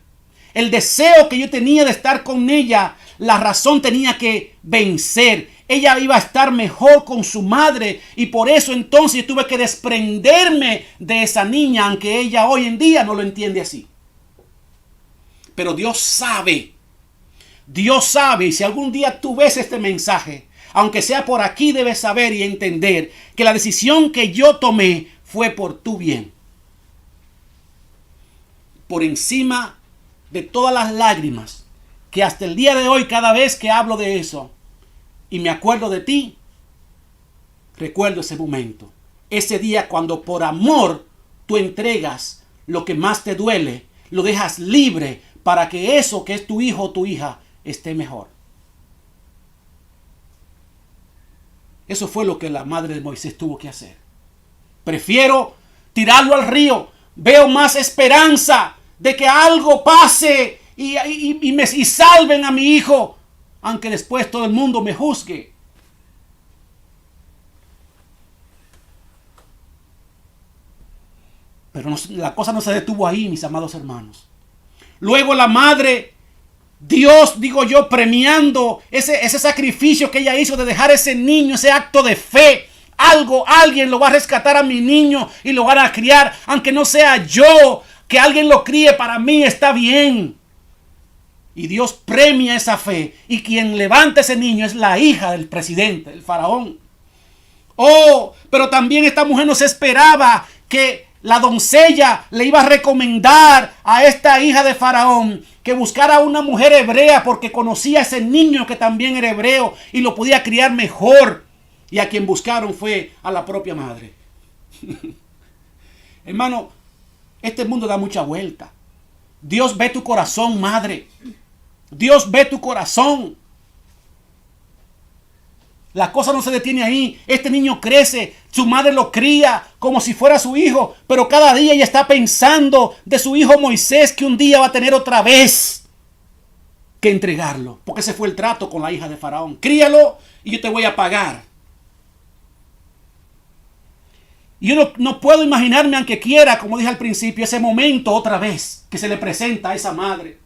el deseo que yo tenía de estar con ella, la razón tenía que vencer. Ella iba a estar mejor con su madre y por eso entonces yo tuve que desprenderme de esa niña, aunque ella hoy en día no lo entiende así. Pero Dios sabe y si algún día tú ves este mensaje, aunque sea por aquí, debes saber y entender que la decisión que yo tomé fue por tu bien. Por encima de todas las lágrimas, que hasta el día de hoy, cada vez que hablo de eso y me acuerdo de ti, recuerdo ese momento, ese día cuando por amor tú entregas lo que más te duele, lo dejas libre para que eso que es tu hijo o tu hija esté mejor. Eso fue lo que la madre de Moisés tuvo que hacer. Prefiero tirarlo al río. Veo más esperanza de que algo pase y salven a mi hijo, aunque después todo el mundo me juzgue. Pero la cosa no se detuvo ahí, mis amados hermanos. Luego la madre, Dios, digo yo, premiando ese sacrificio que ella hizo de dejar ese niño, ese acto de fe. Alguien lo va a rescatar a mi niño y lo van a criar, aunque no sea yo, que alguien lo críe, para mí está bien. Y Dios premia esa fe, y quien levanta ese niño es la hija del presidente, el faraón. Pero también esta mujer no se esperaba que la doncella le iba a recomendar a esta hija de faraón que buscara una mujer hebrea porque conocía a ese niño que también era hebreo y lo podía criar mejor. Y a quien buscaron fue a la propia madre. Hermano, este mundo da mucha vuelta. Dios ve tu corazón, madre. Dios ve tu corazón. La cosa no se detiene ahí. Este niño crece, su madre lo cría como si fuera su hijo, pero cada día ella está pensando de su hijo Moisés, que un día va a tener otra vez que entregarlo, porque ese fue el trato con la hija de Faraón. Críalo y yo te voy a pagar. Y yo no puedo imaginarme, aunque quiera, como dije al principio, ese momento otra vez que se le presenta a esa madre.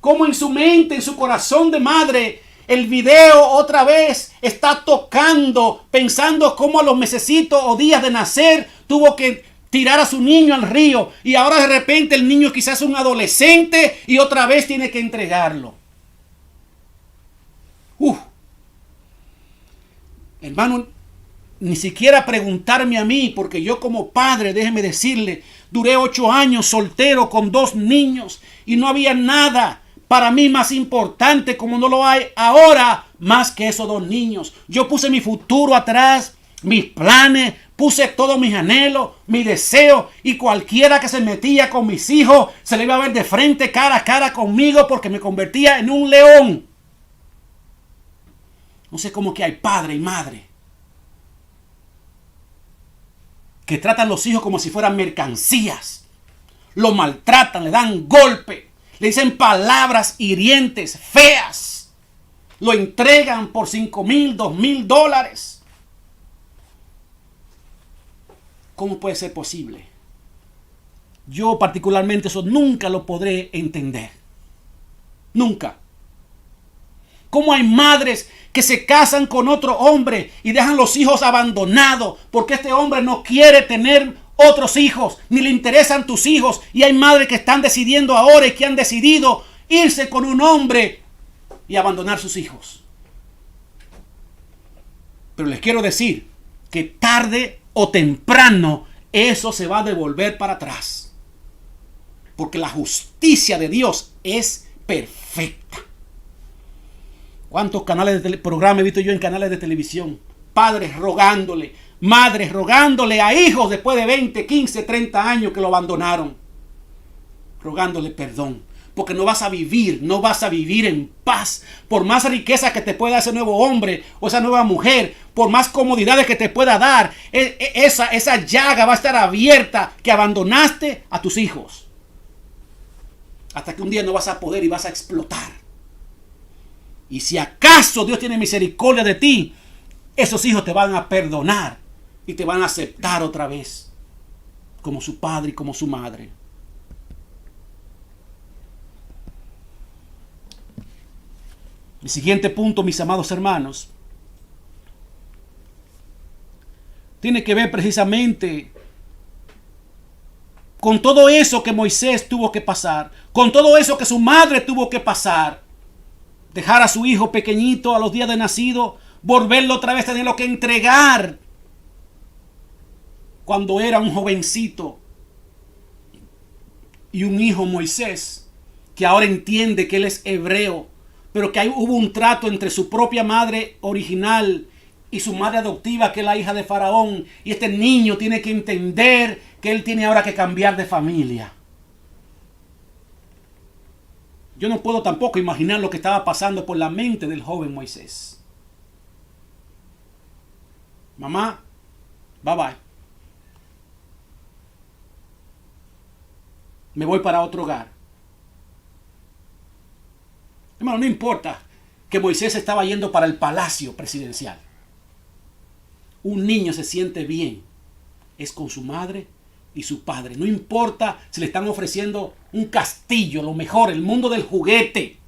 Como en su mente, en su corazón de madre, el video otra vez está tocando, pensando cómo a los mesecitos o días de nacer tuvo que tirar a su niño al río. Y ahora de repente el niño quizás es un adolescente y otra vez tiene que entregarlo. Hermano, ni siquiera preguntarme a mí, porque yo como padre, déjeme decirle, duré 8 años soltero con 2 niños y no había nada para mí más importante, como no lo hay ahora, más que esos 2 niños. Yo puse mi futuro atrás, mis planes, puse todos mis anhelos, mi deseo, y cualquiera que se metía con mis hijos se le iba a ver de frente, cara a cara conmigo, porque me convertía en un león. No sé cómo que hay padre y madre que tratan a los hijos como si fueran mercancías. Lo maltratan, le dan golpe, le dicen palabras hirientes, feas. Lo entregan por $5,000, $2,000. ¿Cómo puede ser posible? Yo particularmente eso nunca lo podré entender. Nunca. ¿Cómo hay madres que se casan con otro hombre y dejan los hijos abandonados porque este hombre no quiere tener otros hijos, ni le interesan tus hijos? Y hay madres que están decidiendo ahora y que han decidido irse con un hombre y abandonar sus hijos. Pero les quiero decir que tarde o temprano eso se va a devolver para atrás. Porque la justicia de Dios es perfecta. ¿Cuántos canales de programa he visto yo en canales de televisión? Padres rogándole, madres rogándole a hijos después de 20, 15, 30 años que lo abandonaron. Rogándole perdón. Porque no vas a vivir en paz. Por más riqueza que te pueda ese nuevo hombre o esa nueva mujer, por más comodidades que te pueda dar, esa llaga va a estar abierta que abandonaste a tus hijos. Hasta que un día no vas a poder y vas a explotar. Y si acaso Dios tiene misericordia de ti, esos hijos te van a perdonar y te van a aceptar otra vez como su padre y como su madre. El siguiente punto, mis amados hermanos, tiene que ver precisamente con todo eso que Moisés tuvo que pasar, con todo eso que su madre tuvo que pasar. Dejar a su hijo pequeñito a los días de nacido, volverlo otra vez, tenerlo que entregar cuando era un jovencito. Y un hijo, Moisés, que ahora entiende que él es hebreo, pero que hubo un trato entre su propia madre original y su madre adoptiva, que es la hija de Faraón. Y este niño tiene que entender que él tiene ahora que cambiar de familia. Yo no puedo tampoco imaginar lo que estaba pasando por la mente del joven Moisés. Mamá, bye bye. Me voy para otro hogar. Hermano, no importa que Moisés estaba yendo para el palacio presidencial. Un niño se siente bien. Es con su madre y su padre. No importa si le están ofreciendo un castillo, lo mejor, el mundo del juguete.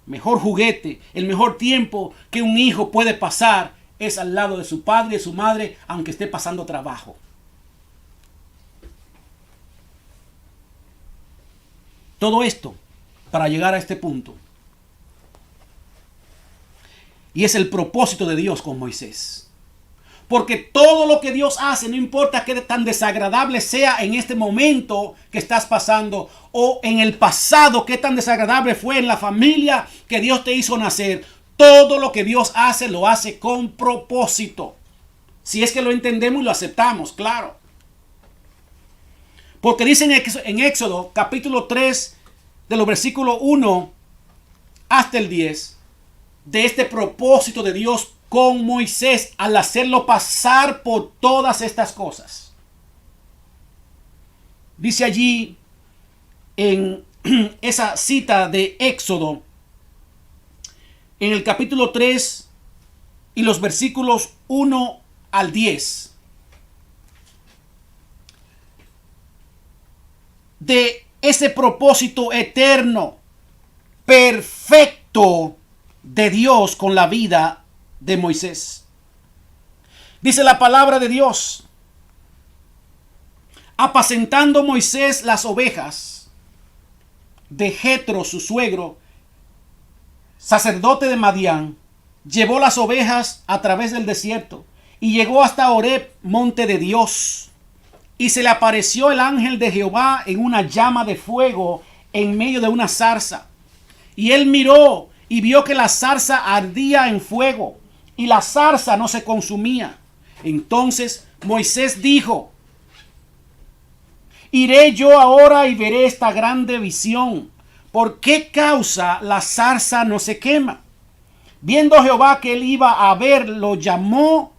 Mejor juguete, el mejor tiempo que un hijo puede pasar es al lado de su padre y de su madre, aunque esté pasando trabajo. Todo esto para llegar a este punto. Y es el propósito de Dios con Moisés. Porque todo lo que Dios hace, no importa qué tan desagradable sea en este momento que estás pasando, o en el pasado, qué tan desagradable fue en la familia que Dios te hizo nacer, todo lo que Dios hace, lo hace con propósito. Si es que lo entendemos y lo aceptamos, claro. Porque dice en Éxodo, capítulo 3, de los versículos 1 hasta el 10, de este propósito de Dios con Moisés al hacerlo pasar por todas estas cosas. Dice allí en esa cita de Éxodo, en el capítulo 3 y los versículos 1 al 10. De ese propósito eterno, perfecto de Dios con la vida de Moisés. Dice la palabra de Dios: apacentando Moisés las ovejas de Jetro, su suegro, sacerdote de Madián, llevó las ovejas a través del desierto y llegó hasta Horeb, monte de Dios. Y se le apareció el ángel de Jehová en una llama de fuego en medio de una zarza. Y él miró y vio que la zarza ardía en fuego y la zarza no se consumía. Entonces Moisés dijo: iré yo ahora y veré esta grande visión. ¿Por qué causa la zarza no se quema? Viendo Jehová que él iba a ver, lo llamó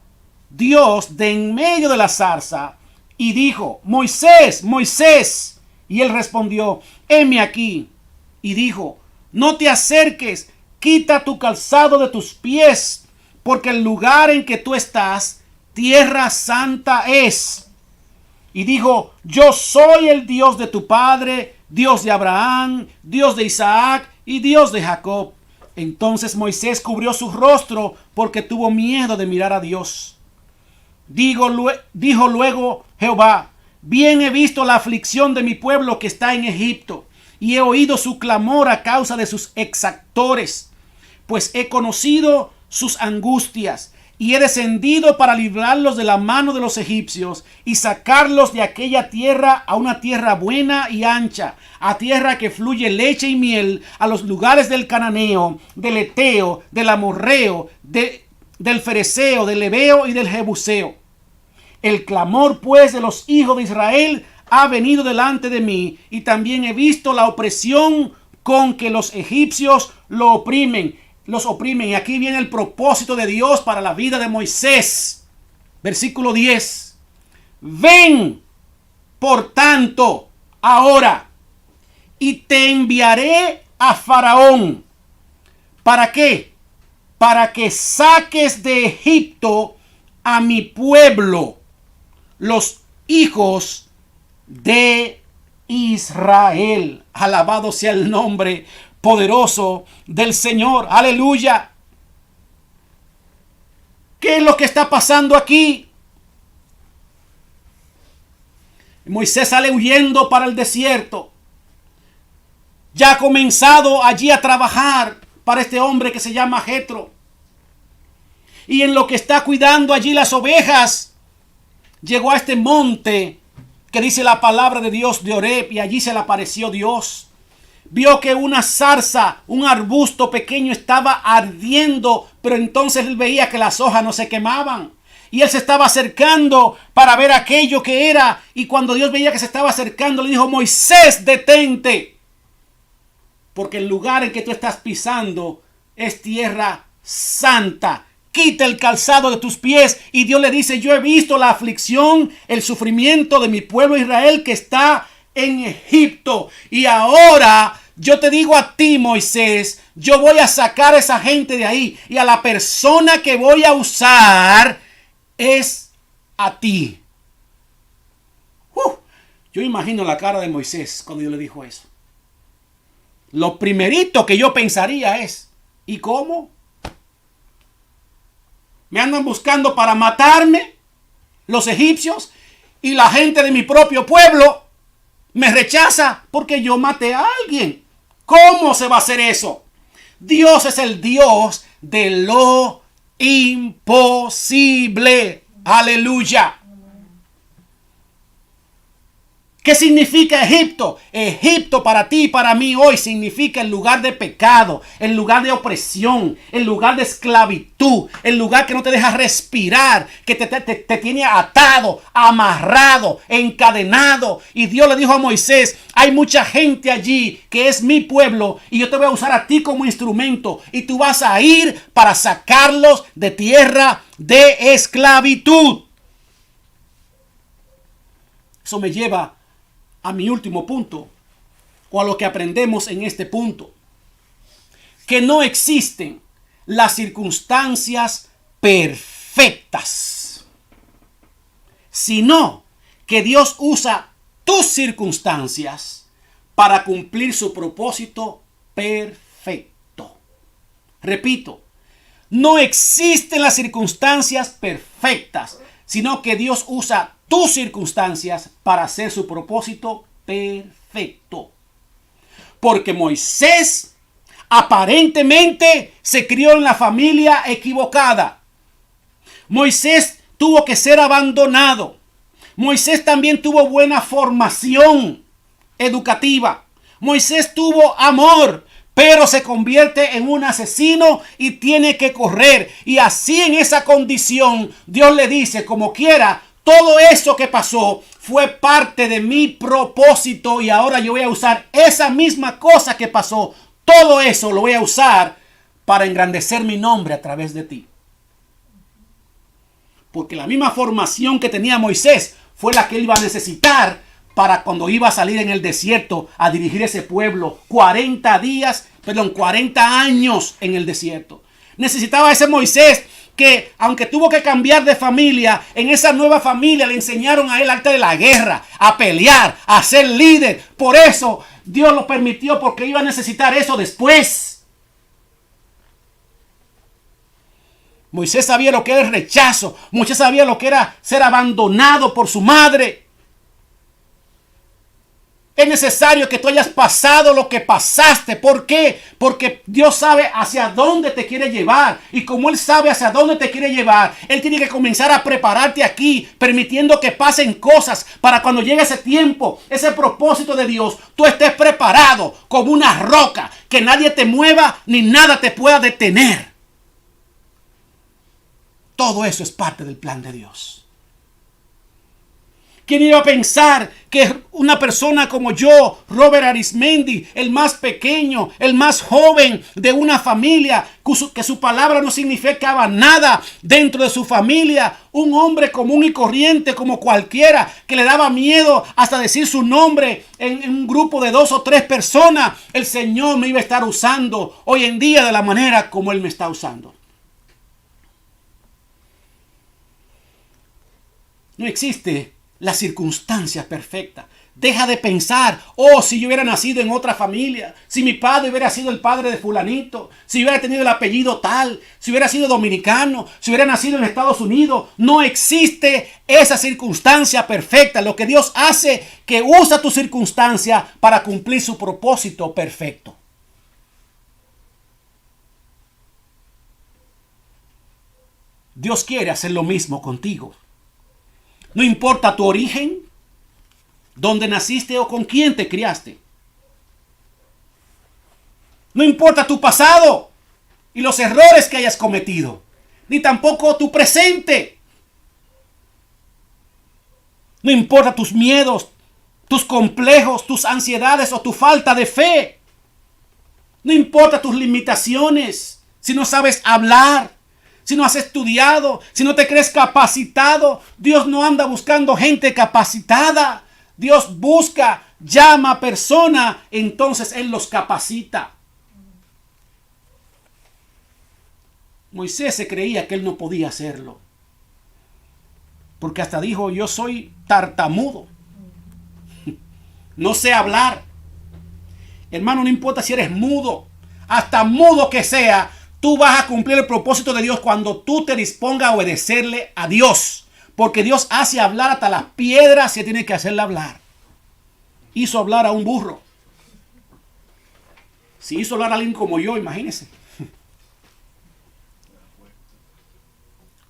Dios de en medio de la zarza y dijo: Moisés, Moisés. Y él respondió: heme aquí. Y dijo: no te acerques, quita tu calzado de tus pies, porque el lugar en que tú estás, tierra santa es. Y dijo: yo soy el Dios de tu padre, Dios de Abraham, Dios de Isaac y Dios de Jacob. Entonces Moisés cubrió su rostro porque tuvo miedo de mirar a Dios. Dijo luego Jehová: bien he visto la aflicción de mi pueblo que está en Egipto, y he oído su clamor a causa de sus exactores, pues he conocido sus angustias y he descendido para librarlos de la mano de los egipcios y sacarlos de aquella tierra a una tierra buena y ancha, a tierra que fluye leche y miel, a los lugares del cananeo, del eteo, del amorreo, del fereceo, del heveo y del jebuseo. El clamor pues de los hijos de Israel ha venido delante de mí, y también he visto la opresión con que los egipcios los oprimen. Y aquí viene el propósito de Dios para la vida de Moisés. Versículo 10. Ven, por tanto, ahora, y te enviaré a Faraón. ¿Para qué? Para que saques de Egipto a mi pueblo, los hijos de Israel. Alabado sea el nombre poderoso del Señor. Aleluya. ¿Qué es lo que está pasando aquí? Moisés sale huyendo para el desierto. Ya ha comenzado allí a trabajar para este hombre que se llama Jetro. Y en lo que está cuidando allí las ovejas, llegó a este monte que dice la palabra de Dios de Horeb, y allí se le apareció Dios. Vio que una zarza, un arbusto pequeño estaba ardiendo, pero entonces él veía que las hojas no se quemaban. Y él se estaba acercando para ver aquello que era. Y cuando Dios veía que se estaba acercando, le dijo: Moisés, detente. Porque el lugar en que tú estás pisando es tierra santa. Quita el calzado de tus pies. Y Dios le dice: yo he visto la aflicción, el sufrimiento de mi pueblo Israel que está en Egipto. Y ahora yo te digo a ti, Moisés, yo voy a sacar a esa gente de ahí. Y a la persona que voy a usar es a ti. Yo imagino la cara de Moisés cuando Dios le dijo eso. Lo primerito que yo pensaría es: ¿y cómo? Me andan buscando para matarme los egipcios, y la gente de mi propio pueblo me rechaza porque yo maté a alguien. ¿Cómo se va a hacer eso? Dios es el Dios de lo imposible. Aleluya. ¿Qué significa Egipto? Egipto para ti y para mí hoy significa el lugar de pecado, el lugar de opresión, el lugar de esclavitud, el lugar que no te deja respirar, que te tiene atado, amarrado, encadenado. Y Dios le dijo a Moisés: hay mucha gente allí que es mi pueblo, y yo te voy a usar a ti como instrumento, y tú vas a ir para sacarlos de tierra de esclavitud. Eso me lleva a mi último punto, o a lo que aprendemos en este punto: que no existen las circunstancias perfectas, sino que Dios usa tus circunstancias para cumplir su propósito perfecto. Repito, no existen las circunstancias perfectas, sino que Dios usa tus circunstancias para hacer su propósito perfecto. Porque Moisés aparentemente se crió en la familia equivocada. Moisés tuvo que ser abandonado. Moisés también tuvo buena formación educativa. Moisés tuvo amor, pero se convierte en un asesino y tiene que correr. Y así, en esa condición, Dios le dice: como quiera, todo eso que pasó fue parte de mi propósito, y ahora yo voy a usar esa misma cosa que pasó. Todo eso lo voy a usar para engrandecer mi nombre a través de ti. Porque la misma formación que tenía Moisés fue la que él iba a necesitar para cuando iba a salir en el desierto a dirigir ese pueblo. 40 años en el desierto. Necesitaba ese Moisés que, aunque tuvo que cambiar de familia, en esa nueva familia le enseñaron a él arte de la guerra, a pelear, a ser líder. Por eso Dios lo permitió, porque iba a necesitar eso después. Moisés sabía lo que era el rechazo. Moisés sabía lo que era ser abandonado por su madre. Es necesario que tú hayas pasado lo que pasaste. ¿Por qué? Porque Dios sabe hacia dónde te quiere llevar. Y como Él sabe hacia dónde te quiere llevar, Él tiene que comenzar a prepararte aquí, permitiendo que pasen cosas para cuando llegue ese tiempo, ese propósito de Dios, tú estés preparado como una roca, que nadie te mueva ni nada te pueda detener. Todo eso es parte del plan de Dios. ¿Quién iba a pensar que una persona como yo, Robert Arismendi, el más pequeño, el más joven de una familia, que su palabra no significaba nada dentro de su familia, un hombre común y corriente como cualquiera, que le daba miedo hasta decir su nombre en un grupo de 2 o 3 personas, el Señor me iba a estar usando hoy en día de la manera como Él me está usando? No existe la circunstancia perfecta. Deja de pensar, oh, si yo hubiera nacido en otra familia, si mi padre hubiera sido el padre de fulanito, si hubiera tenido el apellido tal, si hubiera sido dominicano, si hubiera nacido en Estados Unidos. No existe esa circunstancia perfecta. Lo que Dios hace, que usa tu circunstancia para cumplir su propósito perfecto. Dios quiere hacer lo mismo contigo. No importa tu origen, dónde naciste o con quién te criaste. No importa tu pasado y los errores que hayas cometido, ni tampoco tu presente. No importa tus miedos, tus complejos, tus ansiedades o tu falta de fe. No importa tus limitaciones, si no sabes hablar, si no has estudiado, si no te crees capacitado. Dios no anda buscando gente capacitada. Dios busca, llama a personas, entonces Él los capacita. Moisés se creía que él no podía hacerlo, porque hasta dijo: yo soy tartamudo, no sé hablar. Hermano, no importa si eres mudo, hasta mudo que sea, tú vas a cumplir el propósito de Dios cuando tú te dispongas a obedecerle a Dios. Porque Dios hace hablar hasta las piedras, se tiene que hacerle hablar. Hizo hablar a un burro. Si hizo hablar a alguien como yo, imagínese.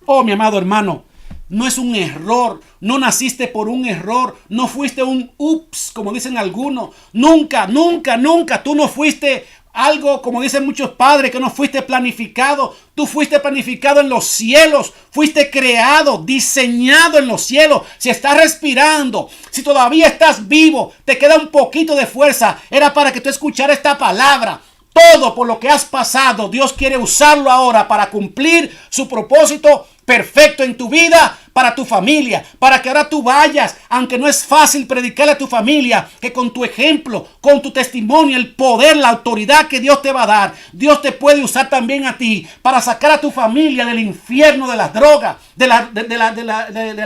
Oh, mi amado hermano, no es un error. No naciste por un error. No fuiste un ups, como dicen algunos. Nunca, nunca, nunca. Tú no fuiste algo, como dicen muchos padres, que no fuiste planificado. Tú fuiste planificado en los cielos. Fuiste creado, diseñado en los cielos. Si estás respirando, si todavía estás vivo, te queda un poquito de fuerza, era para que tú escucharas esta palabra. Todo por lo que has pasado, Dios quiere usarlo ahora para cumplir su propósito perfecto en tu vida, para tu familia, para que ahora tú vayas, aunque no es fácil predicarle a tu familia, que con tu ejemplo, con tu testimonio, el poder, la autoridad que Dios te va a dar, Dios te puede usar también a ti para sacar a tu familia del infierno de las drogas, del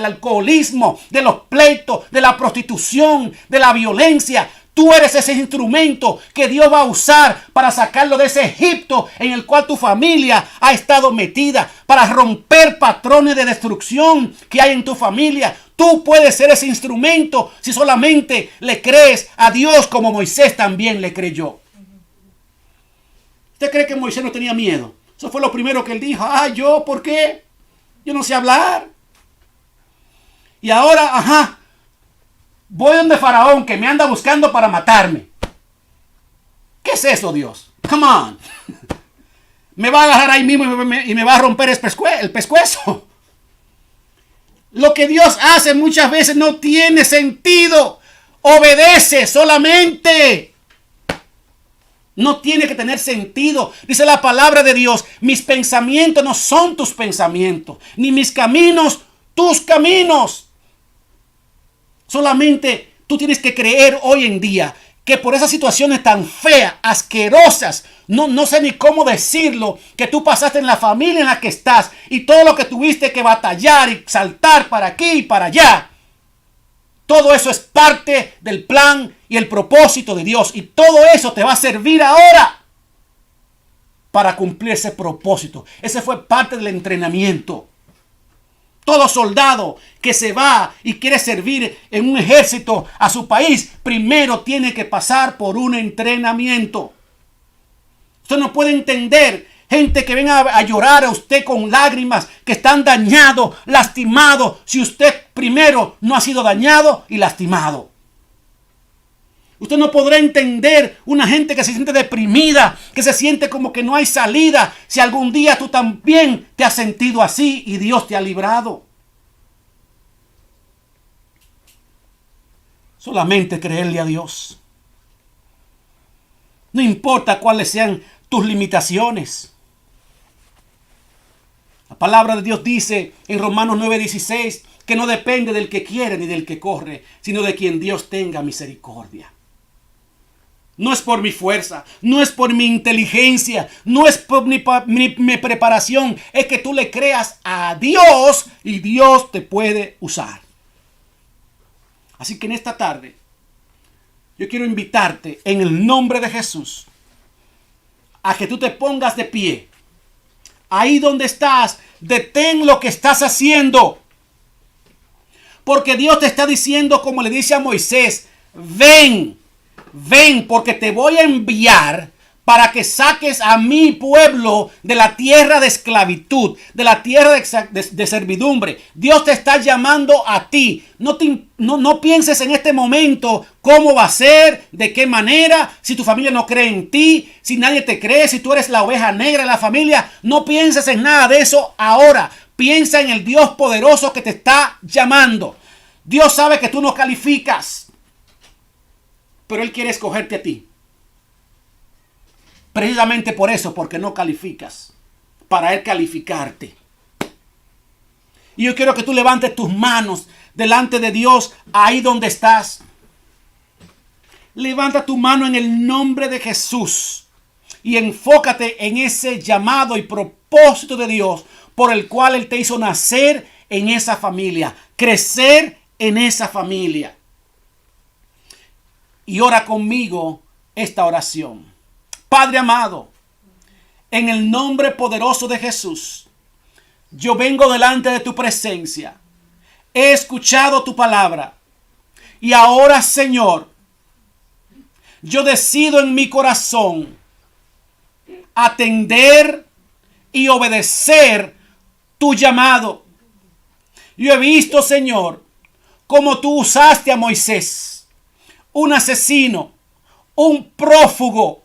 alcoholismo, de los pleitos, de la prostitución, de la violencia. Tú eres ese instrumento que Dios va a usar para sacarlo de ese Egipto en el cual tu familia ha estado metida, para romper patrones de destrucción que hay en tu familia. Tú puedes ser ese instrumento si solamente le crees a Dios, como Moisés también le creyó. ¿Usted cree que Moisés no tenía miedo? Eso fue lo primero que él dijo. ¿Yo por qué? Yo no sé hablar. Y ahora, voy donde Faraón, que me anda buscando para matarme. ¿Qué es eso, Dios? Come on. Me va a agarrar ahí mismo y me va a romper el pescuezo. Lo que Dios hace muchas veces no tiene sentido. Obedece solamente. No tiene que tener sentido. Dice la palabra de Dios: mis pensamientos no son tus pensamientos, ni mis caminos tus caminos. Solamente tú tienes que creer hoy en día que por esas situaciones tan feas, asquerosas, no sé ni cómo decirlo, que tú pasaste en la familia en la que estás, y todo lo que tuviste que batallar y saltar para aquí y para allá, todo eso es parte del plan y el propósito de Dios, y todo eso te va a servir ahora para cumplir ese propósito. Ese fue parte del entrenamiento. Todo soldado que se va y quiere servir en un ejército a su país, primero tiene que pasar por un entrenamiento. Usted no puede entender gente que venga a llorar a usted con lágrimas, que están dañados, lastimados, si usted primero no ha sido dañado y lastimado. Usted no podrá entender una gente que se siente deprimida, que se siente como que no hay salida, si algún día tú también te has sentido así y Dios te ha librado. Solamente creerle a Dios. No importa cuáles sean tus limitaciones. La palabra de Dios dice en Romanos 9:16 que no depende del que quiere ni del que corre, sino de quien Dios tenga misericordia. No es por mi fuerza, no es por mi inteligencia, no es por mi preparación. Es que tú le creas a Dios y Dios te puede usar. Así que en esta tarde yo quiero invitarte en el nombre de Jesús a que tú te pongas de pie. Ahí donde estás, detén lo que estás haciendo. Porque Dios te está diciendo, como le dice a Moisés, ven. Ven, porque te voy a enviar para que saques a mi pueblo de la tierra de esclavitud, de la tierra de servidumbre. Dios te está llamando a ti. No pienses en este momento cómo va a ser, de qué manera, si tu familia no cree en ti, si nadie te cree, si tú eres la oveja negra de la familia. No pienses en nada de eso ahora. Piensa en el Dios poderoso que te está llamando. Dios sabe que tú no calificas, pero Él quiere escogerte a ti. Precisamente por eso, porque no calificas, para Él calificarte. Y yo quiero que tú levantes tus manos delante de Dios ahí donde estás. Levanta tu mano en el nombre de Jesús y enfócate en ese llamado y propósito de Dios por el cual Él te hizo nacer en esa familia, crecer en esa familia. Y ora conmigo esta oración. Padre amado, en el nombre poderoso de Jesús, yo vengo delante de tu presencia. He escuchado tu palabra. Y ahora, Señor, yo decido en mi corazón atender y obedecer tu llamado. Yo he visto, Señor, cómo tú usaste a Moisés, un asesino, un prófugo,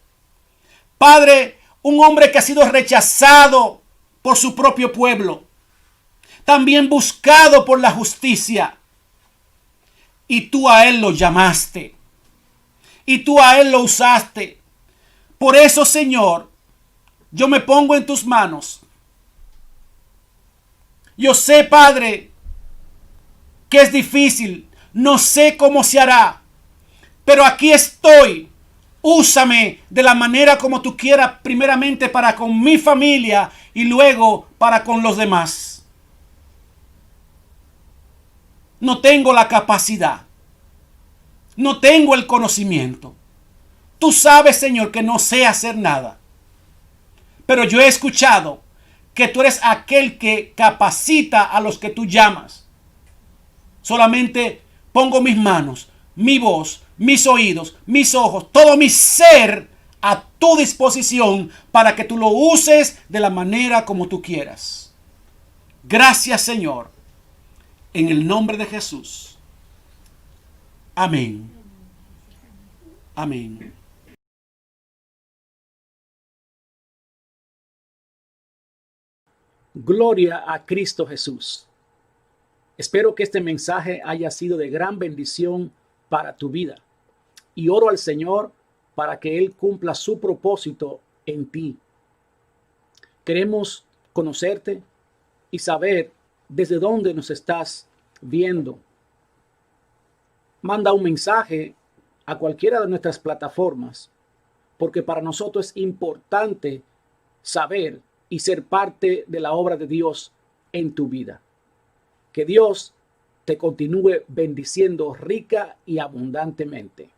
Padre, un hombre que ha sido rechazado por su propio pueblo, también buscado por la justicia, y tú a él lo llamaste, y tú a él lo usaste. Por eso, Señor, yo me pongo en tus manos. Yo sé, Padre, que es difícil, no sé cómo se hará, pero aquí estoy. Úsame de la manera como tú quieras, primeramente para con mi familia y luego para con los demás. No tengo la capacidad, no tengo el conocimiento. Tú sabes, Señor, que no sé hacer nada, pero yo he escuchado que tú eres aquel que capacita a los que tú llamas. Solamente pongo mis manos, mi voz, mis oídos, mis ojos, todo mi ser a tu disposición para que tú lo uses de la manera como tú quieras. Gracias, Señor, en el nombre de Jesús. Amén. Amén. Gloria a Cristo Jesús. Espero que este mensaje haya sido de gran bendición para tu vida. Y oro al Señor para que Él cumpla su propósito en ti. Queremos conocerte y saber desde dónde nos estás viendo. Manda un mensaje a cualquiera de nuestras plataformas, porque para nosotros es importante saber y ser parte de la obra de Dios en tu vida. Que Dios te continúe bendiciendo rica y abundantemente.